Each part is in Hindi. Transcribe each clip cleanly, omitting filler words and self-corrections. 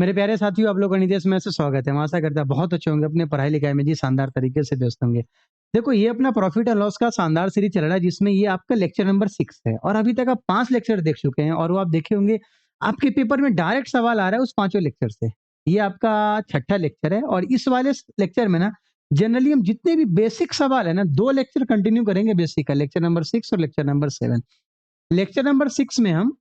मेरे प्यारे साथियों, आप लोग का नितेश में से स्वागत है। मैं आशा करता बहुत अच्छे होंगे, अपने पढ़ाई लिखाई में जी शानदार तरीके से व्यस्त होंगे। देखो, ये अपना प्रॉफिट एंड लॉस का शानदार सीरीज चल रहा है, जिसमें ये आपका लेक्चर नंबर 6 है और अभी तक आप 5 लेक्चर देख चुके हैं और वो आप देखे होंगे आपके पेपर में डायरेक्ट सवाल आ रहा है उस पांचों लेक्चर से। ये आपका छठा लेक्चर है और इस वाले लेक्चर में ना जनरली हम जितने भी बेसिक सवाल है ना 2 लेक्चर कंटिन्यू करेंगे बेसिक का, लेक्चर नंबर 6 और लेक्चर नंबर 7। लेक्चर नंबर 6 में हम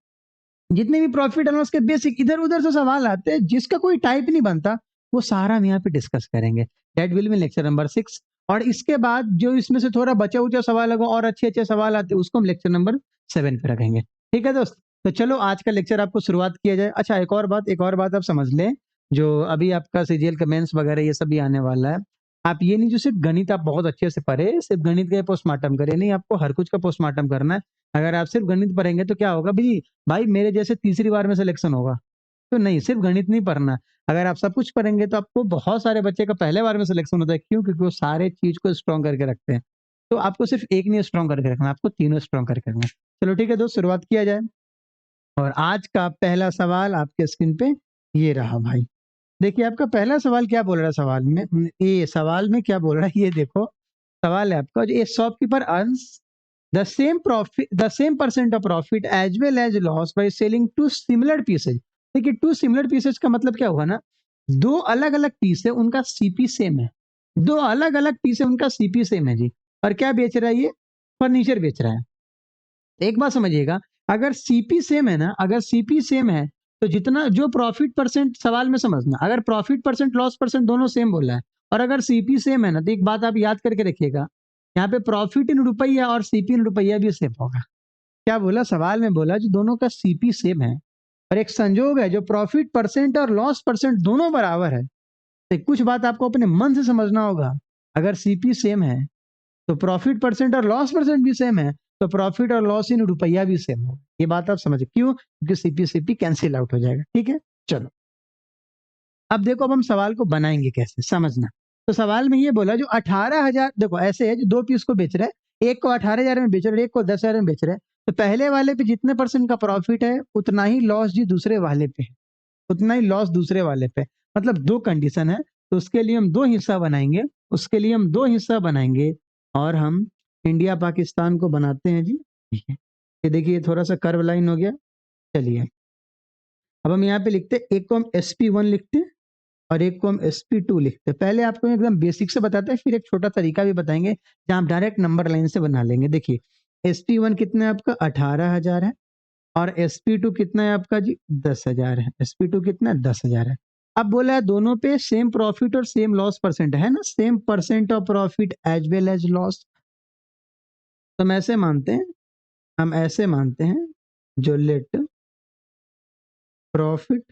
जितने भी प्रॉफिट एंड लॉस के बेसिक इधर उधर से सवाल आते हैं जिसका कोई टाइप नहीं बनता, वो सारा हम यहाँ पे डिस्कस करेंगे। That will be lecture number 6। और इसके बाद जो इसमें से थोड़ा बचा उचा सवाल होगा और अच्छे अच्छे सवाल आते हैं, उसको हम लेक्चर नंबर 7 पे रखेंगे। ठीक है दोस्त, तो चलो आज का लेक्चर आपको शुरुआत किया जाए। अच्छा, एक और बात आप समझ लें, जो अभी आपका सीजीएल का मेंस वगैरह ये सब भी आने वाला है। आप ये नहीं जो सिर्फ गणित आप बहुत अच्छे से पढ़े, सिर्फ गणित का पोस्टमार्टम करे, नहीं, आपको हर कुछ का पोस्टमार्टम करना है। अगर आप सिर्फ गणित पढ़ेंगे तो क्या होगा भाई मेरे जैसे तीसरी बार में सिलेक्शन होगा। तो नहीं, सिर्फ गणित नहीं पढ़ना। अगर आप सब कुछ पढ़ेंगे तो आपको बहुत सारे बच्चे का पहले बार में सिलेक्शन होता है। क्यों? क्योंकि वो सारे चीज को स्ट्रॉन्ग करके रखते हैं। तो आपको सिर्फ एक नहीं स्ट्रॉन्ग करके रखना, आपको तीनों स्ट्रॉन्ग करके रखना। चलो ठीक है दोस्त, शुरुआत किया जाए। और आज का पहला सवाल आपके स्क्रीन पे ये रहा भाई। देखिए आपका पहला सवाल क्या बोल रहा है, सवाल में क्या बोल रहा है ये देखो। सवाल है आपका, ए shopkeeper earns the same percent of profit as well as loss by selling two similar pieces। देखिए, टू सिमिलर पीसेज का मतलब क्या हुआ ना, दो अलग अलग पीस है, उनका सीपी सेम है। दो अलग अलग पीस है, उनका सीपी सेम है जी। और क्या बेच रहा है ये? फर्नीचर बेच रहा है। एक बात समझिएगा, अगर सीपी सेम है ना, अगर सीपी सेम है तो जितना जो प्रॉफिट परसेंट, सवाल में समझना, अगर प्रॉफिट परसेंट लॉस परसेंट दोनों सेम बोला है और अगर सीपी सेम है ना, तो एक बात आप याद करके रखिएगा, यहाँ पे प्रॉफिट इन रुपया और सीपी इन रुपया भी सेम होगा। क्या बोला सवाल में? बोला जो दोनों का सीपी सेम है और एक संजोग है जो प्रॉफिट परसेंट और लॉस परसेंट दोनों बराबर है। तो कुछ बात आपको अपने मन से समझना होगा। अगर सीपी सेम है तो प्रॉफिट परसेंट और लॉस परसेंट भी सेम है, तो प्रॉफिट और लॉस इन रुपया भी सेम होगा। ये बात आप समझे? क्यों? क्योंकि सीपी सीपी कैंसिल आउट हो जाएगा। ठीक है, चलो अब देखो, अब हम सवाल को बनाएंगे कैसे, समझना। तो सवाल में ये बोला जो 18,000, देखो ऐसे है, जो दो पीस को बेच रहे हैं, एक को 18,000 में बेच रहे हैं, एक को 10,000 में बेच रहे हैं। तो पहले वाले पे जितने परसेंट का प्रॉफिट है उतना ही लॉस जी दूसरे वाले पे है, उतना ही लॉस दूसरे वाले पे। मतलब दो कंडीशन है, तो उसके लिए हम दो हिस्सा बनाएंगे, और हम इंडिया पाकिस्तान को बनाते हैं जी। ठीक है, ये देखिए थोड़ा सा कर्व लाइन हो गया। चलिए अब हम यहाँ पे लिखते हैं, एक को हम SP1 लिखते हैं और एक को हम SP2 लिखते हैं। पहले आपको एकदम बेसिक से बताते हैं, फिर एक छोटा तरीका भी बताएंगे जहाँ आप डायरेक्ट नंबर लाइन से बना लेंगे। देखिए, SP1 कितना है आपका? 18,000 है। और SP2 कितना है आपका जी? 10,000 है। SP2 कितना है? 10,000 है। अब बोला है दोनों पे सेम प्रॉफिट और सेम लॉस परसेंट है ना, same percent of profit as well as loss. तो हम ऐसे मानते हैं जो लेट प्रॉफिट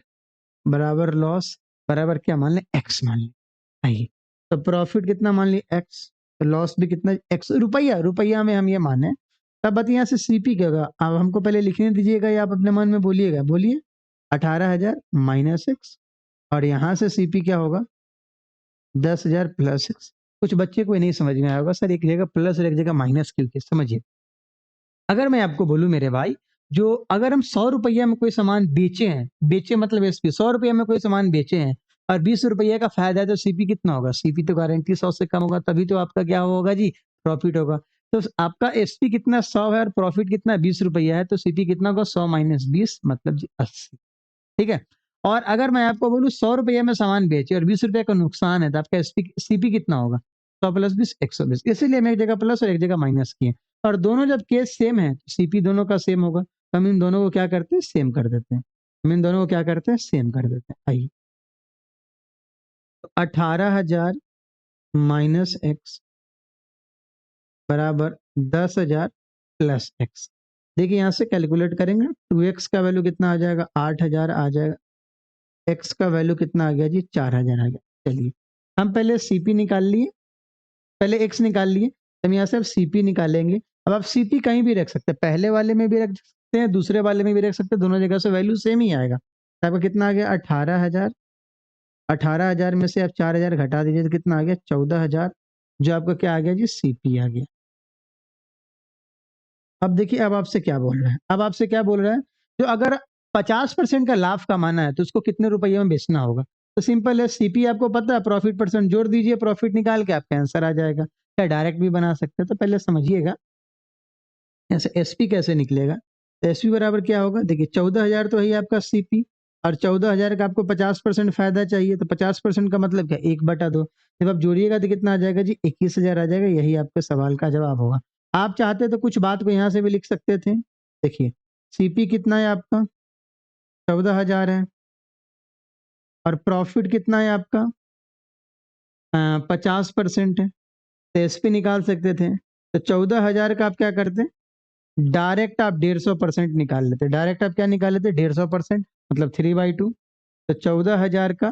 बराबर लॉस बराबर क्या मान लें? एक्स मान लें। आइए, तो प्रॉफिट कितना मान लिया? एक्स। तो लॉस भी कितना? एक्स। रुपया, रुपया में हम ये माने। तब बात यहाँ से सीपी क्या होगा? अब हमको पहले लिखने दीजिएगा या आप अपने मन में बोलिएगा, बोलिए। 18,000 माइनस एक्स, और यहाँ से सीपी क्या होगा? 10,000 प्लस एक्स। कुछ बच्चे को नहीं समझ में आया होगा, सर एक जगह प्लस और एक जगह माइनस क्यों किया? समझिए, अगर मैं आपको बोलूं मेरे भाई, जो अगर हम 100 रुपया में कोई सामान बेचे हैं, बेचे मतलब एसपी 100 रुपया में कोई सामान बेचे हैं और 20 रुपया का फायदा है, तो सीपी कितना होगा? सीपी तो गारंटी 100 से कम होगा, तभी तो आपका क्या होगा जी? प्रॉफिट होगा। तो आपका एसपी कितना? 100 है और प्रॉफिट कितना? 20 रुपया है, तो सीपी कितना होगा? 100 माइनस 20 मतलब जी 80। ठीक है। और अगर मैं आपको बोलूं 100 रुपये में सामान बेचे और 20 रुपये का नुकसान है, तो आपका सीपी कितना होगा? 100 प्लस 20 120। इसीलिए हम एक जगह प्लस और एक जगह माइनस किए। और दोनों जब केस सेम है, सीपी दोनों का सेम होगा, तो हम इन दोनों को क्या करते हैं? सेम कर देते हैं। सेम कर देते हैं। आइए, तो 18,000 माइनस एक्स बराबर 10,000 प्लस एक्स। देखिए यहाँ से कैलकुलेट करेंगे, 2x का वैल्यू कितना आ जाएगा? 8,000 आ जाएगा। एक्स का वैल्यू कितना आ गया जी? 4,000 आ गया। चलिए, हम पहले सीपी निकाल लिए, पहले एक्स निकाल लिए, हम यहाँ से अब सीपी निकालेंगे। अब आप सीपी कहीं भी रख सकते हैं, पहले वाले में भी रख सकते हैं, दूसरे वाले में भी रख सकते हैं, दोनों जगह से वैल्यू सेम ही आएगा। तो आपका कितना आ गया? 18,000। 18,000 में से आप 4,000 घटा दीजिए तो कितना आ गया? 14,000। जो आपका क्या आ गया जी? सीपी आ गया। अब देखिए, अब आपसे क्या बोल रहा है? जो अगर 50% का लाभ कमाना है तो उसको कितने रुपये में बेचना होगा? तो सिंपल है, सीपी आपको पता है, प्रॉफिट परसेंट जोड़ दीजिए, प्रॉफिट निकाल के आपका आंसर आ जाएगा। क्या डायरेक्ट भी बना सकते हैं? तो पहले समझिएगा ऐसे एसपी कैसे निकलेगा। तो एसपी बराबर क्या होगा, देखिए 14,000 तो है आपका सीपी, और 14,000 का आपको 50% फायदा चाहिए, तो 50% का मतलब क्या, 1/2। जब आप जोड़िएगा तो कितना आ जाएगा जी, 21,000 आ जाएगा। यही आपके सवाल का जवाब होगा। आप चाहते तो कुछ बात को यहाँ से भी लिख सकते थे। देखिए सीपी कितना है आपका, 14,000 है, और प्रॉफिट कितना है आपका, 50% है। तो एसपी निकाल सकते थे। तो 14,000 का आप क्या करते, डायरेक्ट आप 150% निकाल लेते। डायरेक्ट आप क्या निकाल लेते, 150%, मतलब 3/2। तो 14,000 का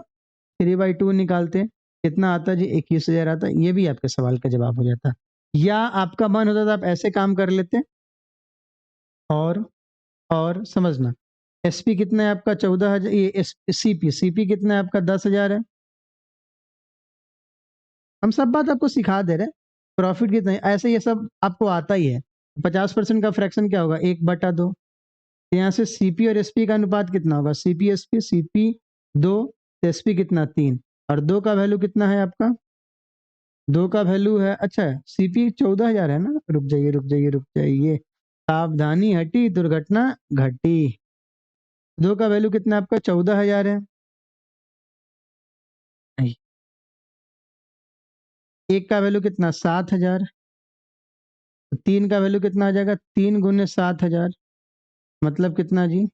3/2 निकालते, कितना आता जी, 21,000 आता। ये भी आपके सवाल का जवाब हो जाता। या आपका मन होता था आप ऐसे काम कर लेते, और समझना, एसपी कितना है आपका, 14,000। ये सीपी कितना है आपका, 10,000 है। हम सब बात आपको सिखा दे रहे हैं। प्रॉफिट कितना है, ऐसे ये सब आपको आता ही है। 50% का फ्रैक्शन क्या होगा, 1/2। यहाँ से सीपी और एसपी का अनुपात कितना होगा, सीपी एसपी, सीपी 2, एसपी कितना, 3, और 2 का वैल्यू कितना है आपका, 2 का वैल्यू है, अच्छा सीपी 14,000 है ना, रुक जाइए रुक जाइए रुक जाइए, सावधानी हटी दुर्घटना घटी। 2 का वैल्यू कितना आपका, 14,000 है। 1 का वैल्यू कितना, 7,000। 3 का वैल्यू कितना आ जाएगा, 3 गुने 7,000, मतलब कितना जी,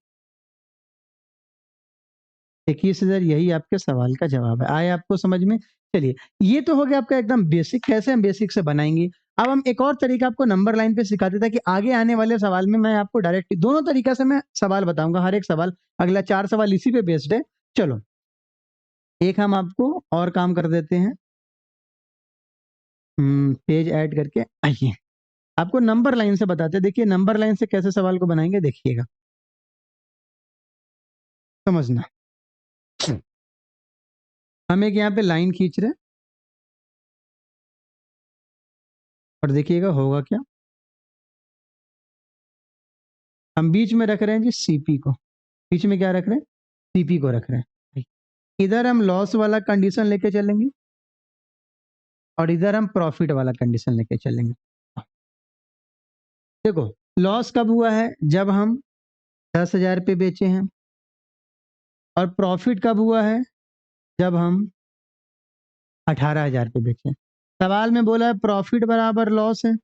21,000। यही आपके सवाल का जवाब है। आए आपको समझ में? चलिए, ये तो हो गया आपका एकदम बेसिक, कैसे हम बेसिक से बनाएंगे। अब हम एक और तरीका आपको नंबर लाइन पे सिखाते थे कि आगे आने वाले सवाल में मैं आपको डायरेक्ट दोनों तरीका से मैं सवाल बताऊंगा। हर एक सवाल, अगला 4 सवाल इसी पे बेस्ड है। चलो एक हम आपको और काम कर देते हैं, पेज ऐड करके आइए आपको नंबर लाइन से बताते हैं। देखिए नंबर लाइन से कैसे सवाल को बनाएंगे, देखिएगा, समझना। हम एक यहाँ पे लाइन खींच रहे हैं, और देखिएगा होगा क्या। हम बीच में रख रहे हैं जी सीपी को, बीच में क्या रख रहे हैं, सीपी को रख रहे हैं। इधर हम लॉस वाला कंडीशन लेके चलेंगे, और इधर हम प्रॉफिट वाला कंडीशन लेके चलेंगे। देखो लॉस कब हुआ है, जब हम 10,000 पे बेचे हैं, और प्रॉफिट कब हुआ है, जब हम 18,000 पे बेचे। सवाल में बोला है प्रॉफिट बराबर लॉस है,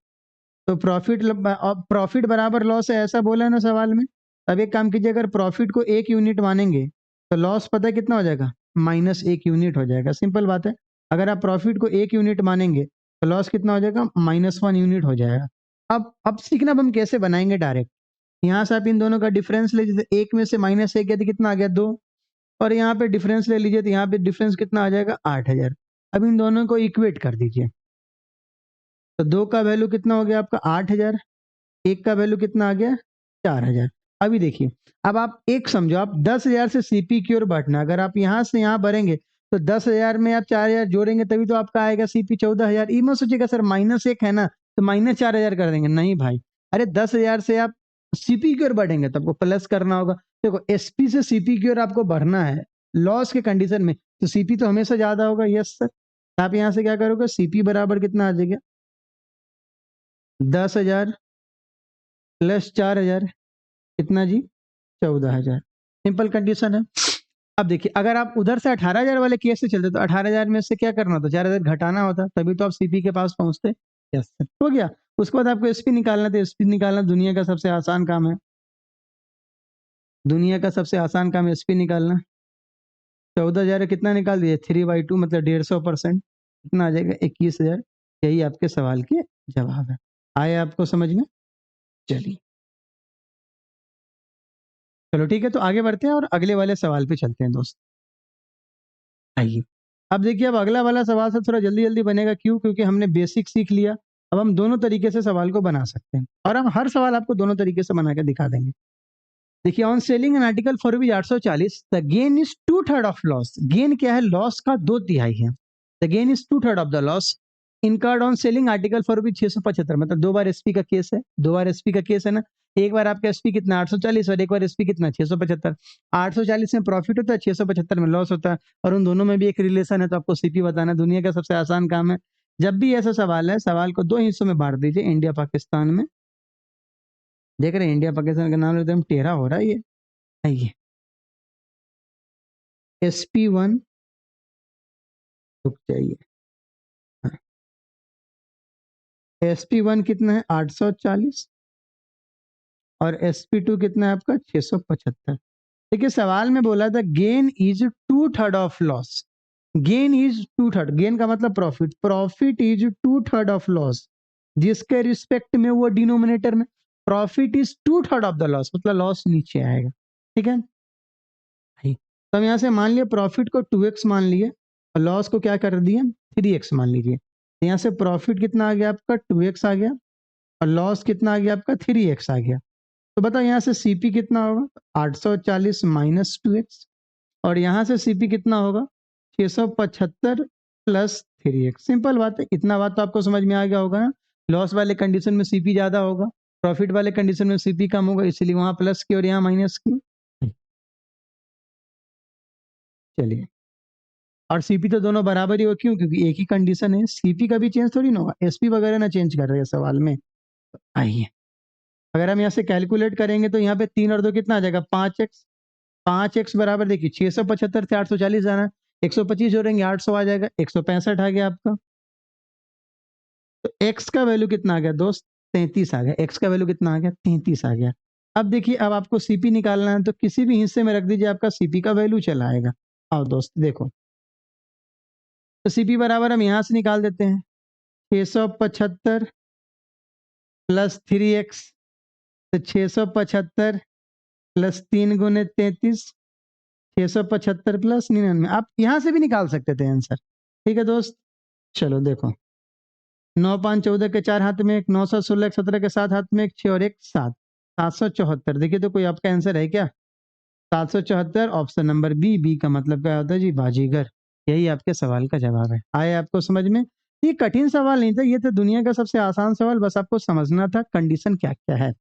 तो प्रॉफिट बराबर लॉस है, ऐसा बोला है ना सवाल में। अब एक काम कीजिए, अगर प्रॉफिट को 1 यूनिट मानेंगे तो लॉस पता है कितना हो जाएगा, -1 यूनिट हो जाएगा। सिंपल बात है। अगर आप प्रॉफिट को 1 यूनिट मानेंगे तो लॉस कितना हो जाएगा, -1 यूनिट हो जाएगा। अब सीखना, अब हम कैसे बनाएंगे डायरेक्ट। यहाँ से आप इन दोनों का डिफरेंस ले लीजिए, एक में से -1 गया तो कितना आ गया, 2, और यहाँ पे डिफरेंस ले लीजिए तो यहाँ पे डिफरेंस कितना आ जाएगा, 8,000। अब इन दोनों को इक्वेट कर दीजिए, तो 2 का वैल्यू कितना हो गया आपका, 8,000। 1 का वैल्यू कितना आ गया, 4,000। अभी देखिए, अब आप एक समझो, आप 10,000 से सीपी की ओर बढ़ना, अगर आप यहाँ से यहाँ बढ़ेंगे तो 10,000 में आप 4,000 जोड़ेंगे तभी तो आपका आएगा सीपी 14,000। ये मत सोचिएगा सर -1 है ना तो -4,000 कर देंगे, नहीं भाई। अरे 10,000 से आप सीपी की ओर बढ़ेंगे तो आपको प्लस करना होगा। देखो एसपी से सीपी की ओर आपको बढ़ना है लॉस के कंडीशन में, तो सीपी तो हमेशा ज्यादा होगा। Yes sir. आप यहाँ से क्या करोगे, सीपी बराबर कितना आ जाएगा, 10,000 प्लस 4,000, कितना जी, 14,000। सिंपल कंडीशन है। अब देखिए, अगर आप उधर से 18,000 वाले केस से चलते तो 18,000 में से क्या करना होता, 4,000 घटाना होता, तभी तो आप सीपी के पास पहुंचते। यस सर, हो गया। उसके बाद आपको एसपी निकालना, तो एसपी निकालना दुनिया का सबसे आसान काम है। दुनिया का सबसे आसान काम एसपी निकालना। 14,000 कितना निकाल दिए, 3/2, मतलब 150%, कितना आ जाएगा, 21,000। यही आपके सवाल के जवाब है। आए आपको समझ में? चलिए, चलो ठीक है, तो आगे बढ़ते हैं और अगले वाले सवाल पे चलते हैं दोस्त। आइए, अब देखिए, अब अगला वाला सवाल से थोड़ा जल्दी जल्दी बनेगा, क्यों, क्योंकि हमने बेसिक सीख लिया। अब हम दोनों तरीके से सवाल को बना सकते हैं, और हम हर सवाल आपको दोनों तरीके से बना के दिखा देंगे। देखिए, on selling an article for rupees 840, the gain is 2/3 of loss. Gain क्या है, लॉस का 2/3 है। The gain is 2/3 of the loss incurred on selling article for rupees 675, मतलब 2 बार एसपी का केस है, 2 बार एसपी का केस है ना। एक बार आपका एसपी कितना 840 और एक बार एसपी कितना 675। 840 में प्रॉफिट होता है, 675 में लॉस होता है, और उन दोनों में भी एक रिलेशन है, तो आपको सीपी बताना दुनिया का सबसे आसान काम है। जब भी ऐसा सवाल है, सवाल को दो हिस्सों में बांट दीजिए, इंडिया पाकिस्तान में। देख रहे हैं इंडिया पाकिस्तान का नाम एकदम टेढ़ा हो रहा है ये SP1 रुक जाइए, SP1 कितना है 840 और SP2 कितना है आपका 675। देखिए सवाल में बोला था gain is 2/3 of loss. Gain is 2/3, gain का मतलब profit, profit is 2/3 of loss, जिसके रिस्पेक्ट में वो डिनोमिनेटर में profit is 2/3 of the loss, मतलब लॉस नीचे आएगा। ठीक है, तो हम यहाँ से मान लिया प्रॉफिट को 2x मान लिए और लॉस को क्या कर दिया 3x मान लीजिए। यहाँ से प्रॉफिट कितना आ गया आपका 2x आ गया और लॉस कितना आ गया आपका 3x आ गया। तो बताओ यहाँ से सीपी कितना होगा 840 माइनस 2x, और यहाँ से सीपी कितना होगा 675 प्लस 3x। सिंपल बात है, इतना बात तो आपको समझ में आ गया होगा ना। लॉस वाले कंडीशन में सीपी ज्यादा होगा, प्रॉफिट वाले कंडीशन में सीपी कम होगा, इसलिए वहां प्लस की और यहाँ माइनस की। चलिए, और सीपी तो दोनों बराबर ही हो, क्यों, क्योंकि एक ही कंडीशन है, सीपी का भी चेंज थोड़ी ना होगा, एसपी वगैरह ना चेंज कर रहे हैं सवाल में। आइए, अगर हम यहाँ से कैलकुलेट करेंगे तो यहाँ पे 3 और 2 कितना आ जाएगा 5x। 5x बराबर देखिए 675 से 840 जाना, 125 जोड़ेंगे 800 आ जाएगा, 165 आ गया आपका। तो x का वैल्यू कितना आ गया दोस्त 33 आ गया, x का वैल्यू कितना आ गया 33 आ गया। अब देखिए, अब आपको सीपी निकालना है, तो किसी भी हिस्से में रख दीजिए, आपका सीपी का वैल्यू चला आएगा। आओ दोस्त देखो, तो सीपी बराबर हम यहाँ से निकाल देते हैं 675 प्लस 3x, तो 675 प्लस 3 × 33, 675 प्लस 99। आप यहाँ से भी निकाल सकते थे आंसर। ठीक है दोस्त, चलो देखो, 9 5 14 के 4 हाथ में एक, 9 7 16 17 के 7 हाथ में एक, 6 और 1 7, 774। देखिए तो कोई आपका आंसर है क्या 774, ऑप्शन नंबर बी। बी का मतलब क्या होता है जी बाजीगर, यही आपके सवाल का जवाब है। आए आपको समझ में, ये कठिन सवाल नहीं था, ये तो दुनिया का सबसे आसान सवाल, बस आपको समझना था कंडीशन क्या क्या है।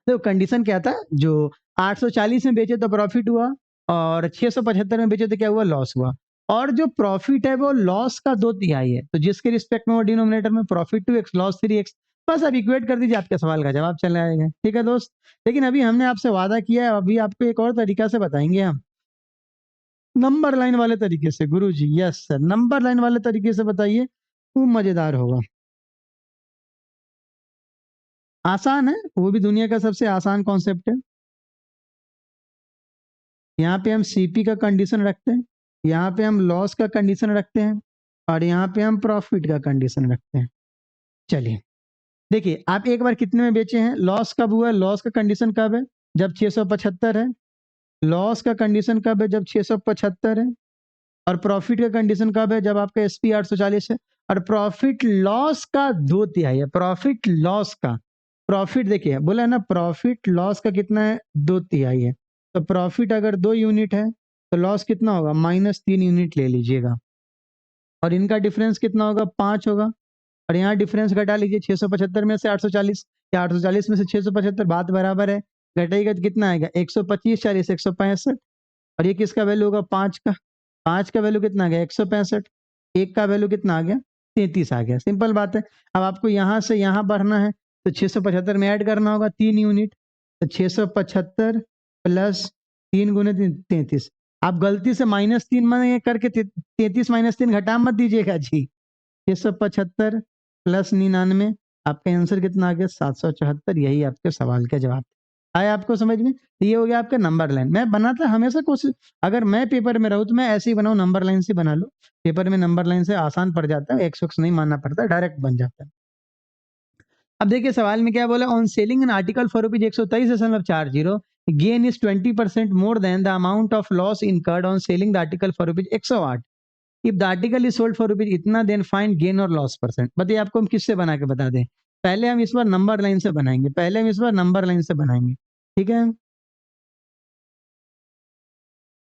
देखो कंडीशन क्या था, जो 840 में बेचे तो प्रॉफिट हुआ, और 675 में बेचे तो क्या हुआ लॉस हुआ, और जो प्रॉफिट है वो लॉस का 2/3 है, तो जिसके रिस्पेक्ट में वो डिनोमिनेटर में प्रॉफिट 2x लॉस 3x। बस अब इक्वेट कर दीजिए, आपके सवाल का जवाब चला आएगा। ठीक है दोस्त, लेकिन अभी हमने आपसे वादा किया है, अभी आपको एक और तरीका से बताएंगे हम, नंबर लाइन वाले तरीके से। गुरुजी यस सर, नंबर लाइन वाले तरीके से बताइए, खूब मजेदार होगा। आसान है, वो भी दुनिया का सबसे आसान कॉन्सेप्ट है। यहाँ पे हम सीपी का कंडीशन रखते हैं, यहाँ पे हम लॉस का कंडीशन रखते हैं, और यहाँ पे हम प्रॉफिट का कंडीशन रखते हैं। चलिए देखिए, आप एक बार कितने में बेचे हैं, लॉस कब हुआ है, लॉस का कंडीशन कब है जब 675 है, लॉस का कंडीशन कब है जब 675 है, और प्रॉफिट का कंडीशन कब है जब आपका एसपी 840 है, और प्रॉफिट लॉस का 2/3 है, प्रॉफिट लॉस का। प्रॉफिट देखिए बोला है ना, प्रॉफिट लॉस का कितना है 2/3 है, तो प्रॉफिट अगर 2 यूनिट है तो लॉस कितना होगा -3 यूनिट ले लीजिएगा, और इनका डिफरेंस कितना होगा 5 होगा, और यहाँ डिफरेंस घटा लीजिए 675 में से 840, या 840 में से 675, बात बराबर है, घटाइएगा तो कितना आएगा 125 40 165, और ये किसका वैल्यू होगा 5 का, 5 का वैल्यू कितना आ गया 165, एक का वैल्यू कितना आ गया 33 आ गया। सिंपल बात है। अब आपको यहाँ से यहाँ बढ़ना है, तो 675 में ऐड करना होगा 3 यूनिट, तो 675 प्लस 3 × 3 33। आप गलती से -3 में करके 33 -3 घटा मत दीजिएगा जी। 675 प्लस 99, आपका आंसर कितना आ गया 774। यही आपके सवाल का जवाब आया आपको समझ में। तो ये हो गया आपका नंबर लाइन। मैं बनाता हमेशा कोशिश, अगर मैं पेपर में रहूँ तो मैं ऐसे ही बनाऊँ, नंबर लाइन से बना लो, पेपर में नंबर लाइन से आसान पड़ जाता है, एक नहीं मानना पड़ता, डायरेक्ट बन जाता है। अब देखिए सवाल में क्या बोला, on selling an article for ₹123.40 gain is 20% more than the amount of loss incurred on selling the article for ₹108। If the article is sold for rupees इतना, देन फाइंड गेन और लॉस परसेंट। बताइए आपको हम किससे बना के बता दें, पहले हम इस बार नंबर लाइन से बनाएंगे, पहले हम इस बार नंबर लाइन से बनाएंगे। ठीक है,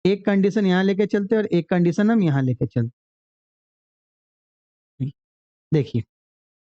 एक कंडीशन यहाँ लेके चलते और एक कंडीशन हम यहाँ लेके चलते। देखिए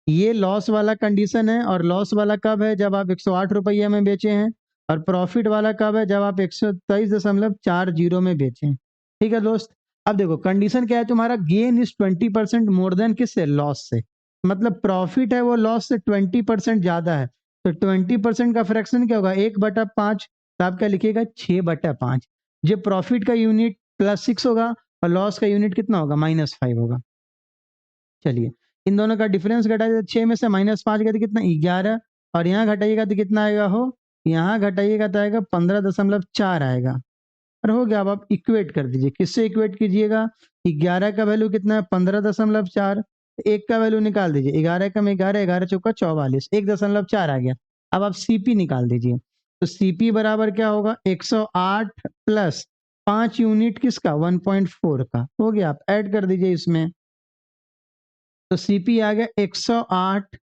ये लॉस वाला कंडीशन है, और लॉस वाला कब है, जब आप 108 रुपये में बेचे हैं, और प्रॉफिट वाला कब है, जब आप 123.40 में बेचे हैं। ठीक है दोस्त। अब देखो कंडीशन क्या है, तुम्हारा गेन इज 20% मोर देन किससे, लॉस से। मतलब प्रॉफिट है वो लॉस से 20% ज्यादा है, तो 20% का फ्रैक्शन क्या होगा, 1/5। तो आप क्या लिखिएगा, 6/5। जो प्रॉफिट का यूनिट +6 होगा, और लॉस का यूनिट कितना होगा, -5 होगा। चलिए, इन दोनों का डिफरेंस घटाइए, 6 में से -5 गया तो कितना, 11। और यहाँ घटाइएगा तो कितना आएगा हो, यहाँ घटाइएगा तो आएगा 15.4 आएगा। और हो गया। अब आप इक्वेट कर दीजिए, किससे इक्वेट कीजिएगा, 11 का वैल्यू कितना है, 15.4। एक का वैल्यू निकाल दीजिए, 11 का में 11, 11 चौका 44, 1.4 आ गया। अब आप सीपी निकाल दीजिए, तो सीपी बराबर क्या होगा, 108 प्लस 5 यूनिट किसका, 1.4 का। हो गया, आप ऐड कर दीजिए इसमें, तो सीपी आ गया 108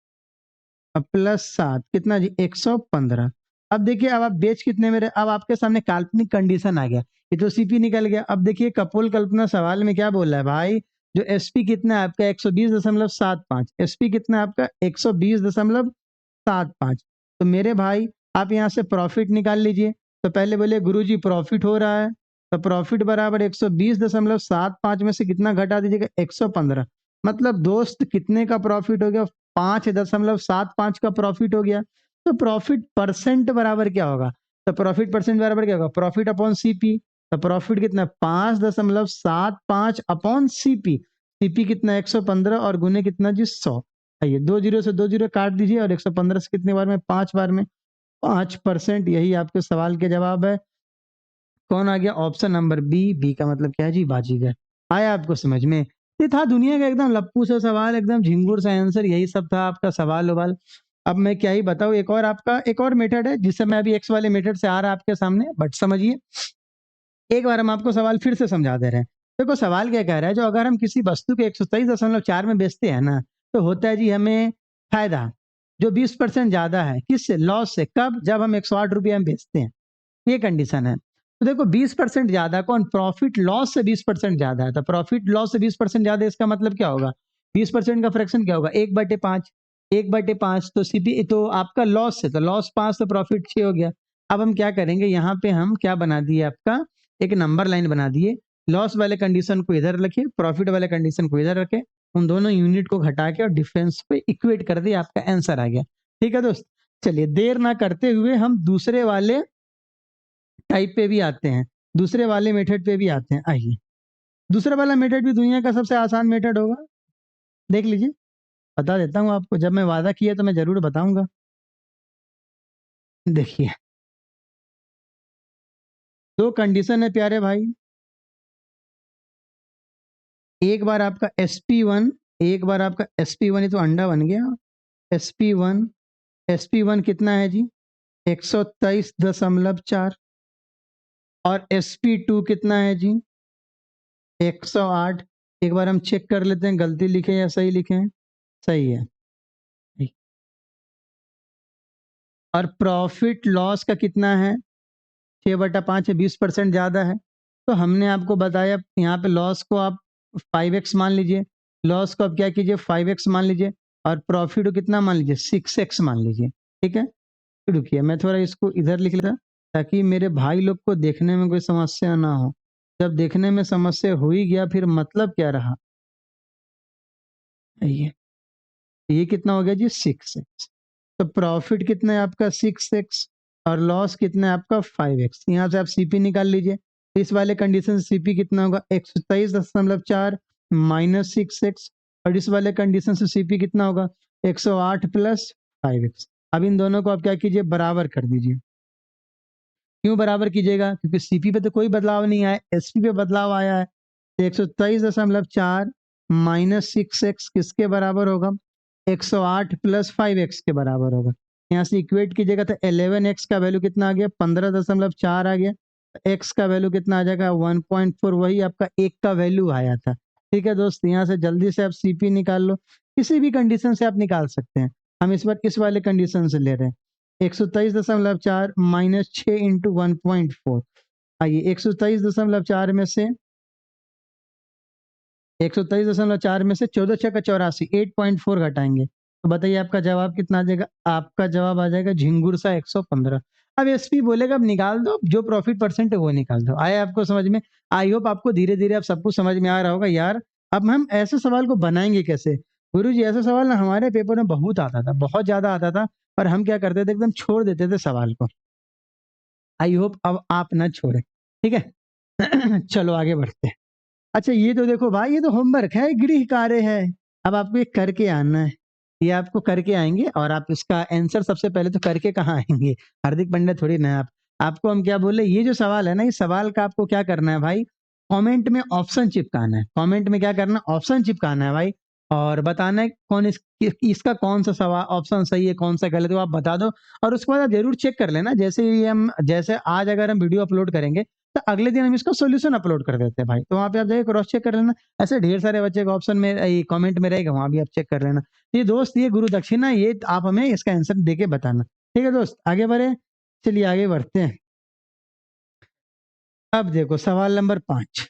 +7 कितना जी, 115। अब देखिए, अब आप बेच कितने में रहे, अब आपके सामने काल्पनिक कंडीशन आ गया, ये तो सीपी निकल गया। अब देखिए कपोल कल्पना सवाल में क्या बोल रहा है भाई, जो एसपी कितना है आपका, 120.75। एसपी कितना है आपका, 120.75। तो मेरे भाई, आप यहाँ से प्रॉफिट निकाल लीजिए। तो पहले बोले गुरुजी प्रॉफिट हो रहा है, तो प्रॉफिट बराबर 120.75 में से कितना घटा दीजिएगा, 115। मतलब दोस्त कितने का प्रॉफिट हो गया, 5.75 का प्रॉफिट हो गया। तो प्रॉफिट परसेंट बराबर क्या होगा, तो प्रॉफिट परसेंट बराबर क्या होगा, प्रॉफिट अपॉन सीपी। तो प्रॉफिट कितना, 5.75 अपॉन सीपी। सीपी कितना, 115, और गुने कितना जी, 100। आइए, 2 जीरो से 2 जीरो काट दीजिए, और 115 से कितने बार में, 5 बार में, 5%। यही आपके सवाल के जवाब है। कौन आ गया, ऑप्शन नंबर बी। बी का मतलब क्या है जी, बाजीगर। आया आपको समझ में। ये था दुनिया का एकदम लप्पू सा सवाल, एकदम झिंगुर सा आंसर, यही सब था आपका सवाल उवाल। अब मैं क्या ही बताऊं, एक और आपका एक और मेथड है, जिससे मैं अभी एक्स वाले मेथड से आ रहा है आपके सामने, बट समझिए। एक बार हम आपको सवाल फिर से समझा दे रहे हैं। देखो सवाल क्या कह रहा है, जो अगर हम किसी वस्तु को 123.4 में बेचते हैं ना, तो होता है जी हमें फायदा, जो 20% ज्यादा है, किससे, लॉस से। कब, जब हम 108 रुपये में बेचते हैं, ये कंडीशन है। तो देखो 20% ज्यादा कौन, प्रॉफिट लॉस से 20% ज्यादा है, तो प्रॉफिट लॉस से 20% ज्यादा है, इसका मतलब क्या होगा, 20% का फ्रैक्शन क्या होगा, 1/5। 1/5 तो सीपी तो आपका लॉस है, तो लॉस 5 तो प्रॉफिट 6 हो गया। अब हम क्या करेंगे, यहाँ पे हम क्या बना दिए, आपका एक नंबर लाइन बना दिए। लॉस वाले कंडीशन को इधर रखिए, प्रॉफिट वाले कंडीशन को इधर रखे, उन दोनों यूनिट को घटा के और डिफरेंस पे इक्वेट कर दिए, आपका आंसर आ गया। ठीक है दोस्त। चलिए, देर ना करते हुए हम दूसरे वाले टाइप पे भी आते हैं, दूसरे वाले मेथड पे भी आते हैं। आइए, दूसरा वाला मेथड भी दुनिया का सबसे आसान मेथड होगा, देख लीजिए। बता देता हूँ आपको, जब मैं वादा किया तो मैं जरूर बताऊंगा। देखिए, दो कंडीशन है प्यारे भाई। एक बार आपका SP1, एक बार आपका SP1, ये तो अंडा बन गया। SP1, SP1 कितना है जी, 123.4। और SP2 कितना है जी, 108। एक बार हम चेक कर लेते हैं, गलती लिखे या सही लिखे हैं, सही है। और प्रॉफिट लॉस का कितना है, 6/5 है, 20% ज्यादा है। तो हमने आपको बताया, यहाँ पे लॉस को आप 5x मान लीजिए, लॉस को आप क्या कीजिए, 5x मान लीजिए, और प्रॉफिट को कितना मान लीजिए, 6x मान लीजिए। ठीक है, रुकिए मैं थोड़ा इसको इधर लिख लेता, ताकि मेरे भाई लोग को देखने में कोई समस्या ना हो। जब देखने में समस्या हो ही गया, फिर मतलब क्या रहा। ये कितना हो गया जी, 6x। तो प्रॉफिट कितना है आपका, 6x, और लॉस कितना है आपका, 5x। यहाँ से आप सीपी निकाल लीजिए। इस वाले कंडीशन से सीपी कितना होगा, 123.4 -6x। और इस वाले कंडीशन से सीपी कितना होगा, 108 + 5x। अब इन दोनों को आप क्या कीजिए, बराबर कर दीजिए। क्यों बराबर कीजिएगा, क्योंकि सीपी पे तो कोई बदलाव नहीं आया, एसपी पे बदलाव आया है। तो 123.4 -6x किसके बराबर होगा, 108 + 5x के बराबर होगा। यहाँ से इक्वेट कीजिएगा तो 11x का वैल्यू कितना आ गया, 15.4 आ गया। x का वैल्यू कितना आ जाएगा, 1.4, वही आपका एक का वैल्यू आया था। ठीक है दोस्त, यहाँ से जल्दी से आप सीपी निकाल लो, किसी भी कंडीशन से आप निकाल सकते हैं। हम इस बार इस वाले कंडीशन से ले रहे हैं, 123.4 -6 × 1.4। आइए, 123.4 में से 123.4 में से 14 × 6 = 84, 8.4 घटाएंगे, तो बताइए आपका जवाब कितना आ जाएगा? आपका जवाब आ जाएगा झिंगुर सा 115। अब एसपी बोलेगा अब निकाल दो, जो प्रॉफिट परसेंट है वो निकाल दो। आया आपको समझ में? आई होप आपको धीरे-धीरे अब सब कुछ समझ में आ रहा होगा यार। अब हम ऐसे सवाल को बनाएँगे कैसे? गुरुजी ऐसा सवाल ना हमारे पेपर में बहुत आता था, बहुत ज़्यादा आता था और हम क्या करते थे एकदम छोड़ देते थे सवाल को। आई होप अब आप ना छोड़ें, ठीक है? चलो आगे बढ़ते हैं। अच्छा ये तो देखो भाई ये तो होमवर्क है, गृह कार्य है। अब आपको ये करके आना है। ये आपको करके आएँगे और आप इसका आंसर सबसे पहले तो करके कहाँ आएँगे? हार्दिक पांड्या थोड़ी ना है आप। आपको हम क्या बोले ये जो सवाल है ना, इस सवाल का आपको क्या करना है भाई? कमेंट में ऑप्शन चिपकाना है। कमेंट में क्या करना है? ऑप्शन चिपकाना है भाई और बताना है कौन इसका कौन-सा ऑप्शन सही है, कौन-सा गलत है वो आप बता दो और उसके बाद आप ज़रूर चेक कर लेना जैसे आज अगर हम वीडियो अपलोड करेंगे तो अगले दिन हम इसका सॉल्यूशन अपलोड कर देते हैं भाई। तो वहाँ पे आप जाके क्रॉस चेक कर लेना। ऐसे ढेर सारे बच्चे का ऑप्शन में कमेंट में रहेगा, वहाँ भी आप चेक कर लेना। ये दोस्त ये गुरु दक्षिणा ये आप हमें इसका आंसर देके बताना। ठीक है दोस्त, आगे बढ़े? चलिए आगे बढ़ते हैं। अब देखो सवाल नंबर 5।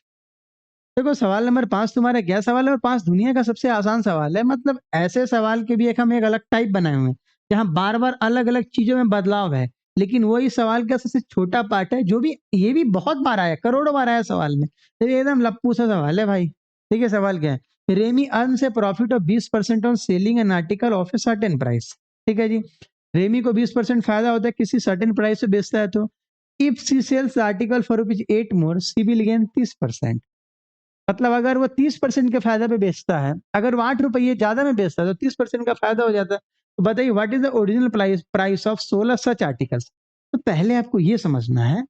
देखो सवाल नंबर 5 तुम्हारा क्या सवाल है और 5 दुनिया का सबसे आसान सवाल है। मतलब ऐसे सवाल के भी हम एक अलग टाइप बनाए हुए हैं, जहाँ बार-बार अलग-अलग चीज़ों में बदलाव है। लेकिन वही सवाल का सबसे छोटा पार्ट है जो भी ये भी बहुत बार आया, करोड़ों बार आया सवाल में। तो ये एकदम लप्पू सा सवाल है भाई। ठीक है, सवाल क्या है? Remy earns a profit of 20% on selling an article of a certain price. ठीक है जी। रेमी को 20% फायदा होता है किसी सर्टेन प्राइस से बेचता है तो। If she sales article for rupees 8 more she will gain 30%। मतलब अगर वो 30% के फायदा पे बेचता है, अगर वो 8 रुपये ज़्यादा में बेचता है तो 30% का फायदा हो जाता है। तो बताइए what is the original price of 16 such articles? तो पहले आपको ये समझना है,